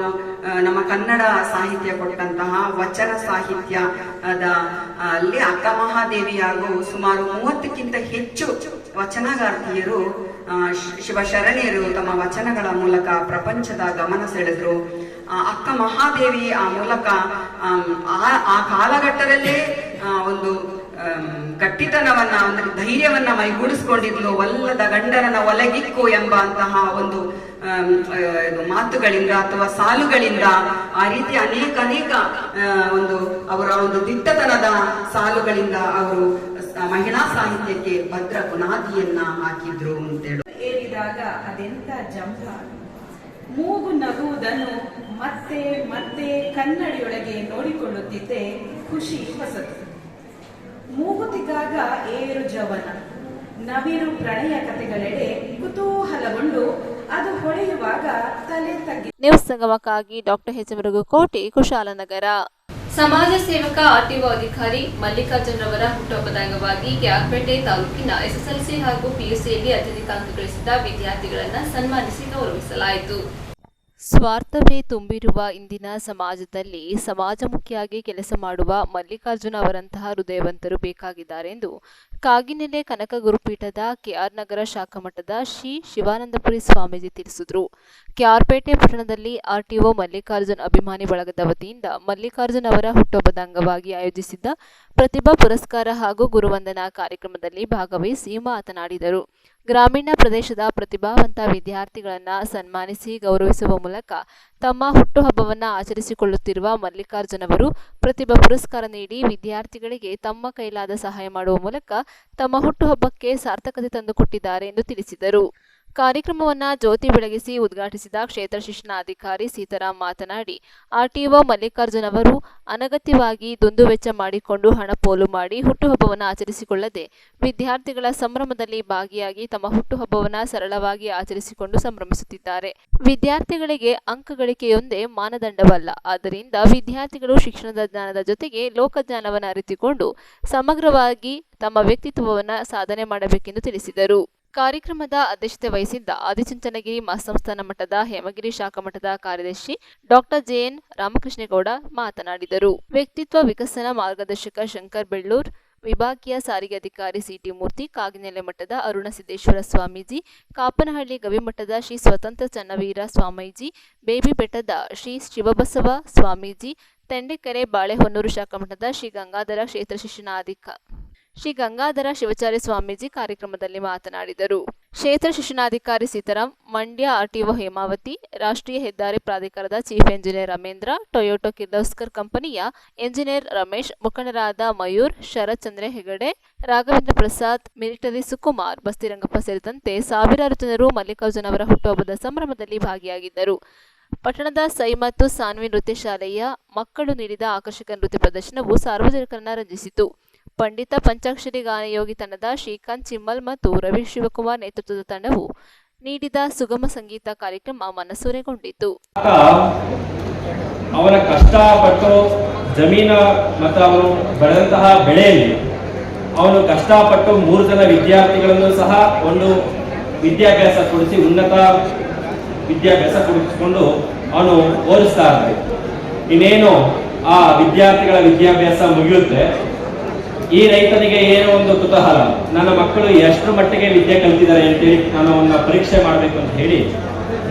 ನಮ್ಮ ಕನ್ನಡ ಸಾಹಿತ್ಯ ಕೊಟ್ಟಂತಹ ವಚನ ಸಾಹಿತ್ಯದ ಅಲ್ಲಿ ಅಕ್ಕ ಮಹಾದೇವಿ ಹಾಗೂ ಸುಮಾರು 30ಕ್ಕಿಂತ ಹೆಚ್ಚು ವಚನಗಾರ್ತಿಯರು, ಶಿವಶರಣೆಯರು ತಮ್ಮ ವಚನಗಳ ಮೂಲಕ ಪ್ರಪಂಚದ ಗಮನ ಸೆಳೆದ್ರು. ಅಕ್ಕ ಮಹಾದೇವಿ ಆ ಮೂಲಕ ಆ ಕಾಲಘಟ್ಟದಲ್ಲೇ ಒಂದು ಗಟ್ಟಿತನವನ್ನ, ಒಂದು ಧೈರ್ಯವನ್ನ ಮೈಗೂಡಿಸ್ಕೊಂಡಿದ್ಲು. ಒಲ್ಲದ ಗಂಡನನ ಒಲಗಿಕ್ಕು ಎಂಬಂತಹ ಒಂದು ಮಾತುಗಳಿಂದ ಅಥವಾ ಸಾಲುಗಳಿಂದ, ಆ ರೀತಿ ಅನೇಕ ಒಂದು ಅವರ ಒಂದು ದಿಟ್ಟತನದ ಸಾಲುಗಳಿಂದ ಅವರು ಮಹಿಳಾ ಸಾಹಿತ್ಯಕ್ಕೆ ಭದ್ರ ಬುನಾದಿಯನ್ನ ಹಾಕಿದ್ರು ಅಂತೇಳಿ. ಏರಿದಾಗ ಅದೆಂತ ಜಂಭ, ಮೂಗು ನಗುವುದನ್ನು ಮತ್ತೆ ಮತ್ತೆ ಕನ್ನಡಿಯೊಳಗೆ ನೋಡಿಕೊಳ್ಳುತ್ತಿದ್ದೆ, ಖುಷಿ ಹೊಸತು. ಮೂಗುತಿಗಾಗ ಏರು ಜವನ, ನವಿರು ಪ್ರಣಯ ಕಥೆಗಳೆಡೆ ಕುತೂಹಲಗೊಂಡು ಅದು ಹೊಳೆಯುವಾಗ ತಲೆ ತಗ್ಗಿ. ನ್ಯೂಸ್ ಸಂಗಮಕ್ಕಾಗಿ ಡಾಕ್ಟರ್ ಎಚ್ ಕೋಟೆ, ಕುಶಾಲನಗರ. ಸಮಾಜ ಸೇವಕ ಆರ್ಟಿಒ ಅಧಿಕಾರಿ ಮಲ್ಲಿಕಾರ್ಜುನ್ ರವರ ಹುಟ್ಟುಹಬ್ಬದ ಅಂಗವಾಗಿ ಕ್ಯಾರ್ಪೇಟೆ ತಾಲೂಕಿನ ಎಸ್ಎಸ್ಎಲ್ಸಿ ಹಾಗೂ ಪಿಯುಸಿಯಲ್ಲಿ ಅತ್ಯಧಿಕ ಅಂಕ ಗಳಿಸಿದ ವಿದ್ಯಾರ್ಥಿಗಳನ್ನು ಸನ್ಮಾನಿಸಿ ಗೌರವಿಸಲಾಯಿತು. ಸ್ವಾರ್ಥವೇ ತುಂಬಿರುವ ಇಂದಿನ ಸಮಾಜದಲ್ಲಿ ಸಮಾಜಮುಖಿಯಾಗಿ ಕೆಲಸ ಮಾಡುವ ಮಲ್ಲಿಕಾರ್ಜುನ ಅವರಂತಹ ಹೃದಯವಂತರು ಬೇಕಾಗಿದ್ದಾರೆ ಎಂದು ಕಾಗಿನೆಲೆ ಕನಕ ಗುರುಪೀಠದ ಕೆಆರ್ ನಗರ ಶಾಖಾ ಮಠದ ಶ್ರೀ ಶಿವಾನಂದಪುರಿ ಸ್ವಾಮೀಜಿ ತಿಳಿಸಿದರು. ಕೆಆರ್ಪೇಟೆ ಪಟ್ಟಣದಲ್ಲಿ ಆರ್ಟಿಒ ಮಲ್ಲಿಕಾರ್ಜುನ್ ಅಭಿಮಾನಿ ಬಳಗದ ವತಿಯಿಂದ ಮಲ್ಲಿಕಾರ್ಜುನ್ ಅವರ ಹುಟ್ಟುಹಬ್ಬದ ಅಂಗವಾಗಿ ಆಯೋಜಿಸಿದ್ದ ಪ್ರತಿಭಾ ಪುರಸ್ಕಾರ ಹಾಗೂ ಗುರುವಂದನಾ ಕಾರ್ಯಕ್ರಮದಲ್ಲಿ ಭಾಗವಹಿಸಿ ಮಾತನಾಡಿದರು. ಗ್ರಾಮೀಣ ಪ್ರದೇಶದ ಪ್ರತಿಭಾವಂತ ವಿದ್ಯಾರ್ಥಿಗಳನ್ನು ಸನ್ಮಾನಿಸಿ ಗೌರವಿಸುವ ಮೂಲಕ ತಮ್ಮ ಹುಟ್ಟುಹಬ್ಬವನ್ನು ಆಚರಿಸಿಕೊಳ್ಳುತ್ತಿರುವ ಮಲ್ಲಿಕಾರ್ಜುನ್ ಅವರು ಪ್ರತಿಭಾ ಪುರಸ್ಕಾರ ನೀಡಿ ವಿದ್ಯಾರ್ಥಿಗಳಿಗೆ ತಮ್ಮ ಕೈಲಾದ ಸಹಾಯ ಮಾಡುವ ಮೂಲಕ ತಮ್ಮ ಹುಟ್ಟುಹಬ್ಬಕ್ಕೆ ಸಾರ್ಥಕತೆ ತಂದುಕೊಟ್ಟಿದ್ದಾರೆ ಎಂದು ತಿಳಿಸಿದರು. ಕಾರ್ಯಕ್ರಮವನ್ನು ಜ್ಯೋತಿ ಬೆಳಗಿಸಿ ಉದ್ಘಾಟಿಸಿದ ಕ್ಷೇತ್ರ ಶಿಕ್ಷಣಾಧಿಕಾರಿ ಸೀತಾರಾಮ್ ಮಾತನಾಡಿ, ಆರ್ಟಿಒ ಮಲ್ಲಿಕಾರ್ಜುನ್ ಅವರು ಅನಗತ್ಯವಾಗಿ ದುಂದುವೆಚ್ಚ ಮಾಡಿಕೊಂಡು ಹಣ ಪೋಲು ಮಾಡಿ ಹುಟ್ಟುಹಬ್ಬವನ್ನು ಆಚರಿಸಿಕೊಳ್ಳದೆ ವಿದ್ಯಾರ್ಥಿಗಳ ಸಂಭ್ರಮದಲ್ಲಿ ಭಾಗಿಯಾಗಿ ತಮ್ಮ ಹುಟ್ಟುಹಬ್ಬವನ್ನು ಸರಳವಾಗಿ ಆಚರಿಸಿಕೊಂಡು ಸಂಭ್ರಮಿಸುತ್ತಿದ್ದಾರೆ. ವಿದ್ಯಾರ್ಥಿಗಳಿಗೆ ಅಂಕ ಗಳಿಕೆಯೊಂದೇ ಮಾನದಂಡವಲ್ಲ. ಆದ್ದರಿಂದ ವಿದ್ಯಾರ್ಥಿಗಳು ಶಿಕ್ಷಣದ ಜ್ಞಾನದ ಜೊತೆಗೆ ಲೋಕಜ್ಞಾನವನ್ನು ಅರಿತುಕೊಂಡು ಸಮಗ್ರವಾಗಿ ತಮ್ಮ ವ್ಯಕ್ತಿತ್ವವನ್ನು ಸಾಧನೆ ಮಾಡಬೇಕೆಂದು ತಿಳಿಸಿದರು. ಕಾರ್ಯಕ್ರಮದ ಅಧ್ಯಕ್ಷತೆ ವಹಿಸಿದ್ದ ಆದಿಚುಂಚನಗಿರಿ ಮಹಾಸಂಸ್ಥಾನ ಮಠದ ಹೇಮಗಿರಿ ಶಾಖಾ ಮಠದ ಕಾರ್ಯದರ್ಶಿ ಡಾಕ್ಟರ್ ಜೆಎನ್ ರಾಮಕೃಷ್ಣೇಗೌಡ ಮಾತನಾಡಿದರು. ವ್ಯಕ್ತಿತ್ವ ವಿಕಸನ ಮಾರ್ಗದರ್ಶಕ ಶಂಕರ್ ಬೆಳ್ಳೂರ್, ವಿಭಾಗೀಯ ಸಾರಿಗೆ ಅಧಿಕಾರಿ ಸಿಟಿ ಮೂರ್ತಿ, ಕಾಗಿನೆಲೆ ಮಠದ ಅರುಣಸಿದ್ದೇಶ್ವರ ಸ್ವಾಮೀಜಿ, ಕಾಪನಹಳ್ಳಿ ಗವಿಮಠದ ಶ್ರೀ ಸ್ವತಂತ್ರ ಚನ್ನವೀರ ಸ್ವಾಮೀಜಿ, ಬೇಬಿ ಬೆಟ್ಟದ ಶ್ರೀ ಶಿವಬಸವ ಸ್ವಾಮೀಜಿ, ತೆಂಡೆಕೆರೆ ಬಾಳೆಹೊನ್ನೂರು ಶಾಖಾ ಮಠದ ಶ್ರೀ ಗಂಗಾಧರ ಕ್ಷೇತ್ರ ಶ್ರೀ ಗಂಗಾಧರ ಶಿವಚಾರ್ಯ ಸ್ವಾಮೀಜಿ ಕಾರ್ಯಕ್ರಮದಲ್ಲಿ ಮಾತನಾಡಿದರು. ಕ್ಷೇತ್ರ ಶಿಕ್ಷಣಾಧಿಕಾರಿ ಸೀತಾರಾಮ್, ಮಂಡ್ಯ ಆರ್ಟಿಒ ಹೇಮಾವತಿ, ರಾಷ್ಟ್ರೀಯ ಹೆದ್ದಾರಿ ಪ್ರಾಧಿಕಾರದ chief engineer Ramendra, Toyota Kirloskar ಕಂಪನಿಯ ಎಂಜಿನಿಯರ್ ರಮೇಶ್, ಮುಖಂಡರಾದ ಮಯೂರ್, ಶರತ್ ಚಂದ್ರ ಹೆಗಡೆ, ರಾಘವೇಂದ್ರ ಪ್ರಸಾದ್, ಮಿಲಿಟರಿ ಸುಕುಮಾರ್, ಬಸ್ತಿರಂಗಪ್ಪ ಸೇರಿದಂತೆ ಸಾವಿರಾರು ಜನರು ಮಲ್ಲಿಕಾರ್ಜುನ್ ಅವರ ಹುಟ್ಟುಹಬ್ಬದ ಸಂಭ್ರಮದಲ್ಲಿ ಭಾಗಿಯಾಗಿದ್ದರು. ಪಟ್ಟಣದ ಸೈ ಮತ್ತು ಸಾನ್ವಿ ನೃತ್ಯ ಶಾಲೆಯ ಮಕ್ಕಳು ನೀಡಿದ ಆಕರ್ಷಕ ನೃತ್ಯ ಪ್ರದರ್ಶನವು ಸಾರ್ವಜನಿಕರನ್ನು ರಂಜಿಸಿತು. ಪಂಡಿತ ಪಂಚಾಕ್ಷರಿ ಗಾನಯೋಗಿ ತಂಡದ ಶ್ರೀಕಾಂತ್ ಚಿಮ್ಮಲ್ ಮತ್ತು ರವಿ ಶಿವಕುಮಾರ್ ನೇತೃತ್ವದ ತಂಡವು ನೀಡಿದ ಸುಗಮ ಸಂಗೀತ ಕಾರ್ಯಕ್ರಮ ಮನಸೂರೆಗೊಂಡಿತು. ಅವನ ಕಷ್ಟಪಟ್ಟು ಜಮೀನ ಮತ್ತು ಅವನು ಬೆಳೆದಂತಹ ಬೆಳೆಯಲ್ಲಿ ಅವನು ಕಷ್ಟಪಟ್ಟು 3 ಜನ ವಿದ್ಯಾರ್ಥಿಗಳನ್ನು ಸಹ ಒಂದು ವಿದ್ಯಾಭ್ಯಾಸ ಕೊಡಿಸಿ ಉನ್ನತ ವಿದ್ಯಾಭ್ಯಾಸ ಕೊಡಿಸಿಕೊಂಡು ಅವನು ಓದಿಸ್ತಾ ಇರ್ತಾನೆ. ಇನ್ನೇನು ಆ ವಿದ್ಯಾರ್ಥಿಗಳ ವಿದ್ಯಾಭ್ಯಾಸ ಮುಗಿಯುತ್ತೆ, ಈ ರೈತನಿಗೆ ಏನೋ ಒಂದು ಕುತೂಹಲ, ನನ್ನ ಮಕ್ಕಳು ಎಷ್ಟು ಮಟ್ಟಿಗೆ ವಿದ್ಯೆ ಕಲ್ತಿದ್ದಾರೆ ಅಂತೇಳಿ ನಾನು ಅವನ್ನ ಪರೀಕ್ಷೆ ಮಾಡಬೇಕು ಅಂತ ಹೇಳಿ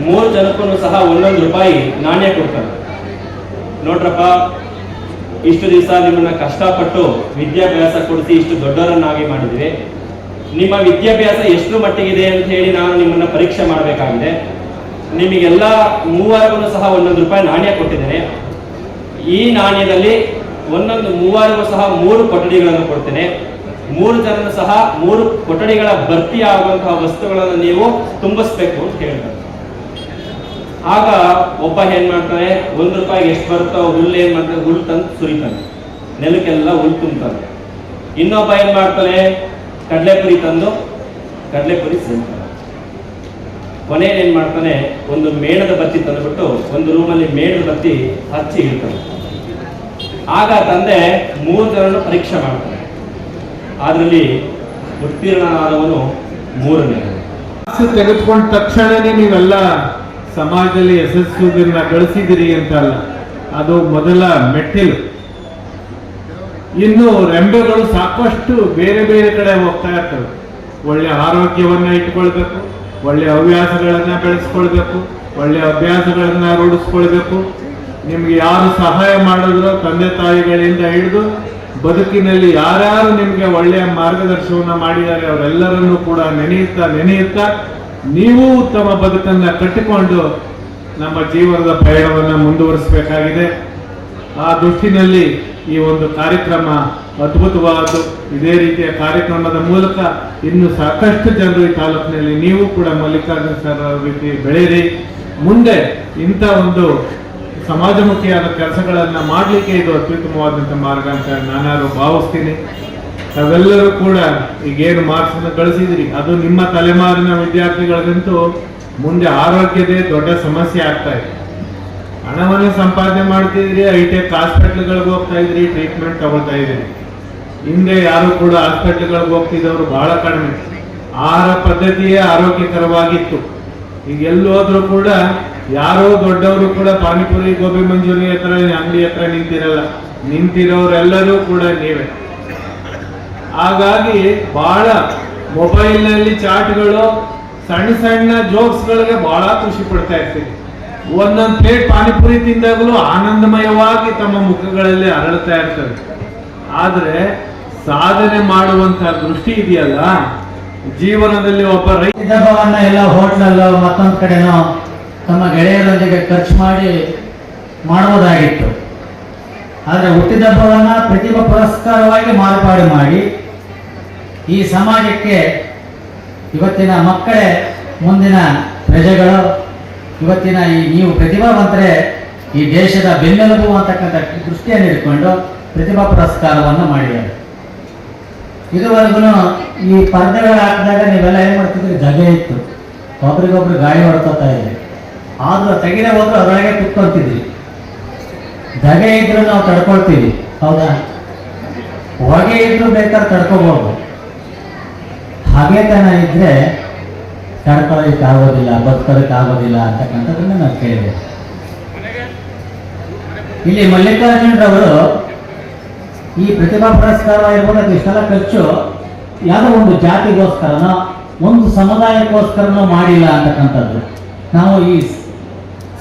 3 ಜನಕ್ಕೂ ಸಹ ₹1 ನಾಣ್ಯ ಕೊಡ್ತಾನೆ. ನೋಡ್ರಪ್ಪ, ಇಷ್ಟು ದಿವಸ ನಿಮ್ಮನ್ನ ಕಷ್ಟಪಟ್ಟು ವಿದ್ಯಾಭ್ಯಾಸ ಕೊಡಿಸಿ ಇಷ್ಟು ದೊಡ್ಡವರನ್ನಾಗಿ ಮಾಡಿದ್ವಿ, ನಿಮ್ಮ ವಿದ್ಯಾಭ್ಯಾಸ ಎಷ್ಟು ಮಟ್ಟಿಗಿದೆ ಅಂತ ಹೇಳಿ ನಾನು ನಿಮ್ಮನ್ನ ಪರೀಕ್ಷೆ ಮಾಡಬೇಕಾಗಿದೆ. ನಿಮಗೆಲ್ಲ 3 ಸಹ ₹1 ನಾಣ್ಯ ಕೊಟ್ಟಿದ್ದೇನೆ. ಈ ನಾಣ್ಯದಲ್ಲಿ ಒಂದೊಂದು 3 ಸಹ 3 ಕೊಠಡಿಗಳನ್ನು ಕೊಡ್ತೇನೆ. 3 ಜನರು ಸಹ 3 ಕೊಠಡಿಗಳ ಭರ್ತಿ ಆಗುವಂತಹ ವಸ್ತುಗಳನ್ನು ನೀವು ತುಂಬಿಸ್ಬೇಕು ಅಂತ ಹೇಳ್ತಾರೆ. ಆಗ ಒಬ್ಬ ಏನ್ ಮಾಡ್ತಾನೆ, ₹1 ಎಷ್ಟು ಬರುತ್ತೋ ಹುಲ್ಲು ಏನ್ ಮಾಡ್ತಾನೆ, ಹುಲ್ಲು ತಂದು ಸುರಿತಾನೆ, ನೆಲಕ್ಕೆಲ್ಲ ಹುಲ್ಲು ತುಂಬ್ತಾನೆ. ಇನ್ನೊಬ್ಬ ಏನ್ ಮಾಡ್ತಾನೆ, ಕಡಲೆಪುರಿ ತಂದು ಕಡಲೆಪುರಿ ಸೇರ್ತಾನೆ. ಕೊನೆಯಲ್ಲಿ ಏನ್ ಮಾಡ್ತಾನೆ, ಒಂದು ಮೇಣದ ಬತ್ತಿ ತಂದುಬಿಟ್ಟು ಒಂದು ರೂಮಲ್ಲಿ ಮೇಣದ ಬತ್ತಿ ಹಚ್ಚಿ ಇಡ್ತಾನೆ. ಆಗ ತಂದೆ 3 ಜನರನ್ನು ಪರೀಕ್ಷೆ ಮಾಡ್ತಾನೆ. ಅದರಲ್ಲಿ ಉತ್ತೀರ್ಣನಾದವನು 3ನೇ. ತೆಗೆದುಕೊಂಡ ತಕ್ಷಣನೇ ನೀವೆಲ್ಲ ಸಮಾಜದಲ್ಲಿ ಯಶಸ್ಸನ್ನ ಗಳಿಸಿದಿರಿ ಅಂತಲ್ಲ, ಅದು ಮೊದಲ ಮೆಟ್ಟಿಲು. ಇನ್ನು ರೆಂಬೆಗಳು ಸಾಕಷ್ಟು ಬೇರೆ ಬೇರೆ ಕಡೆ ಹೋಗ್ತಾ ಇರ್ತವೆ. ಒಳ್ಳೆ ಆರೋಗ್ಯವನ್ನ ಇಟ್ಕೊಳ್ಬೇಕು, ಒಳ್ಳೆ ಹವ್ಯಾಸಗಳನ್ನ ಬೆಳೆಸ್ಕೊಳ್ಬೇಕು, ಒಳ್ಳೆ ಅಭ್ಯಾಸಗಳನ್ನ ರೂಢಿಸ್ಕೊಳ್ಬೇಕು. ನಿಮ್ಗೆ ಯಾರು ಸಹಾಯ ಮಾಡಿದ್ರು, ತಂದೆ ತಾಯಿಗಳಿಂದ ಹಿಡಿದು ಬದುಕಿನಲ್ಲಿ ಯಾರ್ಯಾರು ನಿಮ್ಗೆ ಒಳ್ಳೆಯ ಮಾರ್ಗದರ್ಶನವನ್ನ ಮಾಡಿದ್ದಾರೆ ಅವರೆಲ್ಲರನ್ನೂ ಕೂಡ ನೆನೆಯುತ್ತಾ ನೀವು ಉತ್ತಮ ಬದುಕನ್ನ ಕಟ್ಟಿಕೊಂಡು ನಮ್ಮ ಜೀವನದ ಪಯಣವನ್ನು ಮುಂದುವರಿಸಬೇಕಾಗಿದೆ. ಆ ದೃಷ್ಟಿನಲ್ಲಿ ಈ ಒಂದು ಕಾರ್ಯಕ್ರಮ ಅದ್ಭುತವಾದ್ದು. ಇದೇ ರೀತಿಯ ಕಾರ್ಯಕ್ರಮದ ಮೂಲಕ ಇನ್ನು ಸಾಕಷ್ಟು ಜನರು ಈ ತಾಲೂಕಿನಲ್ಲಿ, ನೀವು ಕೂಡ ಮಲ್ಲಿಕಾರ್ಜುನ ಸರ್ ರೀತಿ ಬೆಳೆಯಿರಿ. ಮುಂದೆ ಇಂಥ ಒಂದು ಸಮಾಜಮುಖಿಯಾದ ಕೆಲಸಗಳನ್ನ ಮಾಡಲಿಕ್ಕೆ ಇದು ಅತ್ಯುತ್ತಮವಾದಂಥ ಮಾರ್ಗ ಅಂತ ನಾನಾರು ಭಾವಿಸ್ತೀನಿ. ತಾವೆಲ್ಲರೂ ಕೂಡ ಈಗೇನು ಮಾರ್ಕ್ಸನ್ನು ಗಳಿಸಿದ್ರಿ, ಅದು ನಿಮ್ಮ ತಲೆಮಾರಿನ ವಿದ್ಯಾರ್ಥಿಗಳಿಗಂತೂ ಮುಂದೆ ಆರೋಗ್ಯದೇ ದೊಡ್ಡ ಸಮಸ್ಯೆ ಆಗ್ತಾ ಇದೆ. ಹಣವನ್ನು ಸಂಪಾದನೆ ಮಾಡ್ತಿದ್ರಿ, ಹೈಟೆಕ್ ಹಾಸ್ಪಿಟ್ಲ್ಗಳಿಗೆ ಹೋಗ್ತಾ ಇದ್ರಿ, ಟ್ರೀಟ್ಮೆಂಟ್ ತಗೊಳ್ತಾ ಇದ್ರಿ. ಹಿಂದೆ ಯಾರು ಕೂಡ ಹಾಸ್ಪಿಟ್ಲ್ಗಳಿಗೆ ಹೋಗ್ತಿದ್ದವರು ಬಹಳ ಕಡಿಮೆ. ಆಹಾರ ಪದ್ಧತಿಯೇ ಆರೋಗ್ಯಕರವಾಗಿತ್ತು. ಈಗ ಎಲ್ಲಿ ಹೋದ್ರು ಕೂಡ ಯಾರೋ ದೊಡ್ಡವರು ಕೂಡ ಪಾನಿಪುರಿ, ಗೋಬಿ ಮಂಚೂರಿ ಹತ್ರ ಅಂಗಡಿ ಹತ್ರ ನಿಂತಿರಲ್ಲ, ನಿಂತಿರೋರೆಲ್ಲರೂ ಕೂಡ ನೀವೇ. ಹಾಗಾಗಿ ಬಹಳ ಮೊಬೈಲ್ನಲ್ಲಿ ಚಾಟ್ಗಳು, ಸಣ್ಣ ಸಣ್ಣ ಜೋಕ್ಸ್ಗಳಿಗೆ ಬಹಳ ಖುಷಿ ಪಡ್ತಾ ಇರ್ತೀವಿ. ಒಂದೊಂದು ಪ್ಲೇಟ್ ಪಾನಿಪುರಿ ತಿಂದಾಗಲೂ ಆನಂದಮಯವಾಗಿ ತಮ್ಮ ಮುಖಗಳಲ್ಲಿ ಅರಳುತ್ತಾ ಇರ್ತವೆ. ಆದ್ರೆ ಸಾಧನೆ ಮಾಡುವಂತ ದೃಷ್ಟಿ ಇದೆಯಲ್ಲ, ಜೀವನದಲ್ಲಿ ಒಬ್ಬ ರೈತವನ್ನ ಎಲ್ಲ ಹೋಟ್ಲಲ್ಲೋ ಮತ್ತೊಂದು ಕಡೆನೋ ತಮ್ಮ ಗೆಳೆಯರೊಂದಿಗೆ ಖರ್ಚು ಮಾಡಿ ಮಾಡುವುದಾಗಿತ್ತು. ಆದರೆ ಹುಟ್ಟಿದಬ್ಬವನ್ನ ಪ್ರತಿಭಾ ಪುರಸ್ಕಾರವಾಗಿ ಮಾರ್ಪಾಡು ಮಾಡಿ ಈ ಸಮಾಜಕ್ಕೆ ಇವತ್ತಿನ ಮಕ್ಕಳೇ ಮುಂದಿನ ಪ್ರಜೆಗಳು, ಇವತ್ತಿನ ಈ ನೀವು ಪ್ರತಿಭಾವಂತರೇ ಈ ದೇಶದ ಬೆನ್ನೆಲುಬು ಅಂತಕ್ಕಂಥ ದೃಷ್ಟಿಯನ್ನು ಇಟ್ಕೊಂಡು ಪ್ರತಿಭಾ ಪುರಸ್ಕಾರವನ್ನು ಮಾಡಿದ್ದಾರೆ. ಇದುವರೆಗೂ ಈ ಪರ್ದೆಗಳು ಹಾಕಿದಾಗ ನೀವೆಲ್ಲ ಏನು ಮಾಡ್ತಿದ್ರಿ, ಜಗೆ ಇತ್ತು, ಒಬ್ರಿಗೊಬ್ರು ಗಾಳಿ ಹೊಡ್ಕೋತಾ ಇದ್ರಿ. ಆದ್ರೂ ತೆಗೆದೇ ಹೋದ್ರು ಅದರೊಳಗೆ ಕುತ್ಕೊಳ್ತಿದ್ರಿ. ಧಗೆ ಇದ್ರು ನಾವು ತಡ್ಕೊಳ್ತೀವಿ, ಹೌದಾ? ಹೊಗೆ ಇದ್ರು ಬೇಕಾದ್ರೆ ತಡ್ಕೋಬಹುದು. ಹಾಗೆತನ ಇದ್ರೆ ತಡ್ಕೊಳ್ಳೋದಕ್ಕೆ ಆಗೋದಿಲ್ಲ, ಬದುಕೋದಕ್ಕೆ ಆಗೋದಿಲ್ಲ ಅಂತಕ್ಕಂಥದ್ದನ್ನ ನಾವು ಕೇಳಿದೆ. ಇಲ್ಲಿ ಮಲ್ಲಿಕಾರ್ಜುನರವರು ಈ ಪ್ರತಿಭಾ ಪುರಸ್ಕಾರ ಇರ್ಬೋದು, ಅದು ಇಷ್ಟೆಲ್ಲ ಖರ್ಚು ಯಾವುದೋ ಒಂದು ಜಾತಿಗೋಸ್ಕರನೋ ಒಂದು ಸಮುದಾಯಕ್ಕೋಸ್ಕರನೋ ಮಾಡಿಲ್ಲ ಅಂತಕ್ಕಂಥದ್ದು. ನಾವು ಈ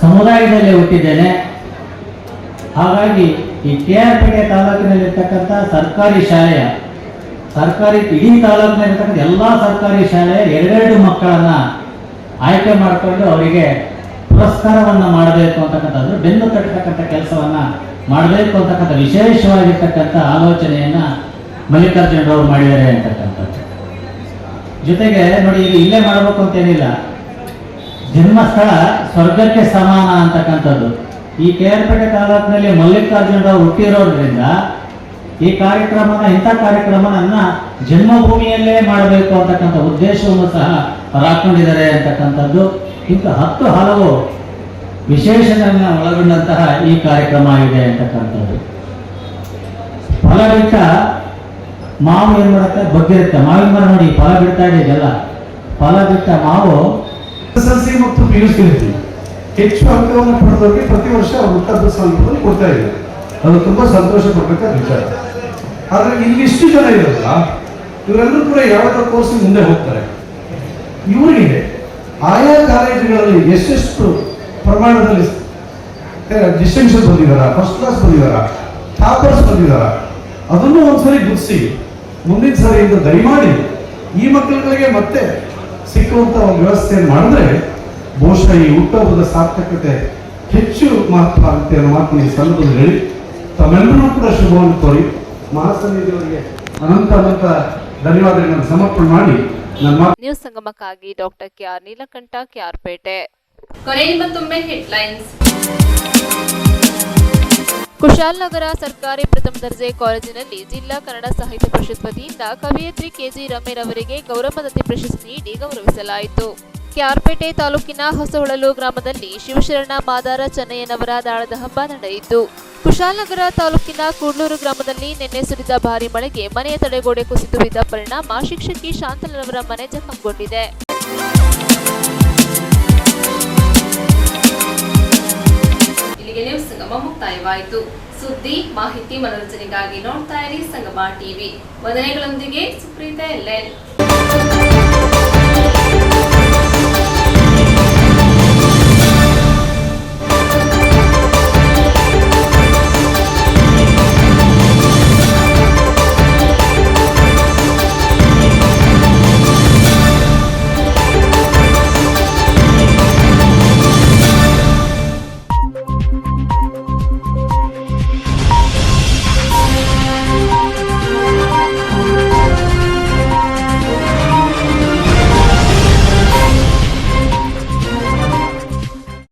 ಸಮುದಾಯದಲ್ಲಿ ಹುಟ್ಟಿದ್ದೇನೆ. ಹಾಗಾಗಿ ಈ KR-ಪೇಟೆ ತಾಲೂಕಿನಲ್ಲಿರ್ತಕ್ಕಂಥ ಸರ್ಕಾರಿ ಶಾಲೆಯ ಇಡೀ ತಾಲೂಕಿನಲ್ಲಿರ್ತಕ್ಕಂಥ ಎಲ್ಲ ಸರ್ಕಾರಿ ಶಾಲೆಯ 2 ಮಕ್ಕಳನ್ನ ಆಯ್ಕೆ ಮಾಡಿಕೊಂಡು ಅವರಿಗೆ ಪುರಸ್ಕಾರವನ್ನ ಮಾಡಬೇಕು ಅಂತಕ್ಕಂಥದ್ದು, ಬೆನ್ನು ತಟ್ಟತಕ್ಕಂಥ ಕೆಲಸವನ್ನ ಮಾಡಬೇಕು ಅಂತಕ್ಕಂಥ ವಿಶೇಷವಾಗಿರ್ತಕ್ಕಂಥ ಆಲೋಚನೆಯನ್ನ ಮಲ್ಲಿಕಾರ್ಜುನರವರು ಮಾಡಿದ್ದಾರೆ ಅಂತಕ್ಕಂಥದ್ದು. ಜೊತೆಗೆ ನೋಡಿ, ಈಗ ಇಲ್ಲೇ ಮಾಡಬೇಕು ಅಂತೇನಿಲ್ಲ, ಜನ್ಮಸ್ಥಳ ಸ್ವರ್ಗಕ್ಕೆ ಸಮಾನ ಅಂತಕ್ಕಂಥದ್ದು. ಈ KR-ಪೇಟೆ ತಾಲೂಕಿನಲ್ಲಿ ಮಲ್ಲಿಕಾರ್ಜುನರವರು ಹುಟ್ಟಿರೋದ್ರಿಂದ ಈ ಕಾರ್ಯಕ್ರಮನ ಇಂಥ ಕಾರ್ಯಕ್ರಮ ನನ್ನ ಜನ್ಮಭೂಮಿಯಲ್ಲೇ ಮಾಡಬೇಕು ಅಂತಕ್ಕಂಥ ಉದ್ದೇಶವನ್ನು ಸಹ ಹಾಕೊಂಡಿದ್ದಾರೆ ಅಂತಕ್ಕಂಥದ್ದು. ಇಂಥ 10 ಹಲವು ವಿಶೇಷಗಳನ್ನ ಒಳಗೊಂಡಂತಹ ಈ ಕಾರ್ಯಕ್ರಮ ಇದೆ ಅಂತಕ್ಕಂಥದ್ದು. ಫಲ ಬಿಟ್ಟ ಮಾವು ಏನ್ ಮಾಡುತ್ತೆ, ಬಗ್ಗಿರುತ್ತೆ. ಮಾವಿನ ಮರ ನೋಡಿ ಫಲ ಬಿಡ್ತಾ ಇದೆಯಲ್ಲ, ಫಲ ಬಿಟ್ಟ ಮಾವು SSLC ಮತ್ತು PUC ಹೆಚ್ಚು ಅಂಕವನ್ನು ಪಡೆದವರಿಗೆ ಪ್ರತಿ ವರ್ಷ ಹುಟ್ಟಹಬ್ಬದ ಸಂದರ್ಭದಲ್ಲಿ ಕೊಡ್ತಾ ಇದ್ದಾರೆ. ಅದು ತುಂಬಾ ಸಂತೋಷ ಪಡಬೇಕಾದ ವಿಚಾರ. ಆದ್ರೆ ಇಲ್ಲಿಷ್ಟು ಜನ ಇರಲ್ಲ, ಇವರೆಲ್ಲರೂ ಕೂಡ ಯಾವುದೋ ಕೋರ್ಸ್ ಮುಂದೆ ಹೋಗ್ತಾರೆ. ಇವರಿಗೆ ಆಯಾ ಕಾಲೇಜುಗಳಲ್ಲಿ ಎಷ್ಟೆಷ್ಟು ಪ್ರಮಾಣದಲ್ಲಿ ಡಿಸ್ಟಿಂಕ್ಷನ್ ಬಂದಿದಾರ, ಫಸ್ಟ್ ಕ್ಲಾಸ್ ಬಂದಿದಾರ, ಟಾಪರ್ಸ್ ಬಂದಿದಾರ, ಅದನ್ನು ಒಂದ್ಸರಿ ಗುರುತಿಸಿ ಮುಂದಿನ ಸರಿಯಿಂದ ದಯಮಾಡಿ ಈ ಮಕ್ಕಳುಗಳಿಗೆ ಮತ್ತೆ ಸಿಕ್ಕುವಂತ ಒಂದು ವ್ಯವಸ್ಥೆಯನ್ನು ಮಾಡಿದ್ರೆ ಬಹುಶಃ ಈ ಹುಟ್ಟುಹಬ್ಬದ ಸಾರ್ಥಕತೆ ಹೆಚ್ಚು ಮಹತ್ವ ಆಗುತ್ತೆ ಅನ್ನೋ ಮಾತನ್ನು ಈ ಸಂದರ್ಭದಲ್ಲಿ ಹೇಳಿ ತಮ್ಮೆಲ್ಲರೂ ಕೂಡ ಶುಭವನ್ನು ಕೋರಿ ಮಹಾಸನ್ನಿಧಿಯವರಿಗೆ ಅನಂತ ಅನಂತ ಧನ್ಯವಾದಗಳನ್ನು ಸಮರ್ಪಣೆ ಮಾಡಿ ನನ್ನ ನ್ಯೂಸ್ ಸಂಗಮಕ್ಕಾಗಿ ಡಾಕ್ಟರ್ ಕೆಆರ್ ನೀಲಕಂಠ, ಕೆಆರ್ಪೇಟೆ. ಕೊನೆಯಲ್ಲಿ ಮತ್ತೊಮ್ಮೆ ಹೆಡ್ಲೈನ್ಸ್. ಕುಶಾಲನಗರ ಸರ್ಕಾರಿ ಪ್ರಥಮ ದರ್ಜೆ ಕಾಲೇಜಿನಲ್ಲಿ ಜಿಲ್ಲಾ ಕನ್ನಡ ಸಾಹಿತ್ಯ ಪರಿಷತ್ ವತಿಯಿಂದ ಕವಯಿತ್ರಿ ಕೆಜಿ ರಮ್ಯರವರಿಗೆ ಗೌರವದತ್ತಿ ಪ್ರಶಸ್ತಿ ನೀಡಿ ಗೌರವಿಸಲಾಯಿತು. ಕೆಆರ್ಪೇಟೆ ತಾಲೂಕಿನ ಹೊಸಹೊಳಲು ಗ್ರಾಮದಲ್ಲಿ ಶಿವಶರಣ ಮಾದಾರ ಚೆನ್ನಯ್ಯನವರ ದಾಳದ ಹಬ್ಬ ನಡೆಯಿತು. ಕುಶಾಲನಗರ ತಾಲೂಕಿನ ಕೂಡ್ಲೂರು ಗ್ರಾಮದಲ್ಲಿ ನಿನ್ನೆ ಸುರಿದ ಭಾರೀ ಮಳೆಗೆ ಮನೆಯ ತಡೆಗೋಡೆ ಕುಸಿದು ಬಿದ್ದ ಪರಿಣಾಮ ಶಿಕ್ಷಕಿ ಶಾಂತಲರವರ ಮನೆ ಜಖಂಗೊಂಡಿದೆ. ಇಲ್ಲಿಗೆ ನ್ಯೂಸ್ ಸಂಗಮ ಮುಕ್ತಾಯವಾಯಿತು. ಸುದ್ದಿ, ಮಾಹಿತಿ, ಮನೋರಂಜನೆಗಾಗಿ ನೋಡ್ತಾ ಇರಿ ಸಂಗಮ ಟಿವಿ. ವಂದನೆಗಳೊಂದಿಗೆ ಸುಪ್ರೀತಾ LL.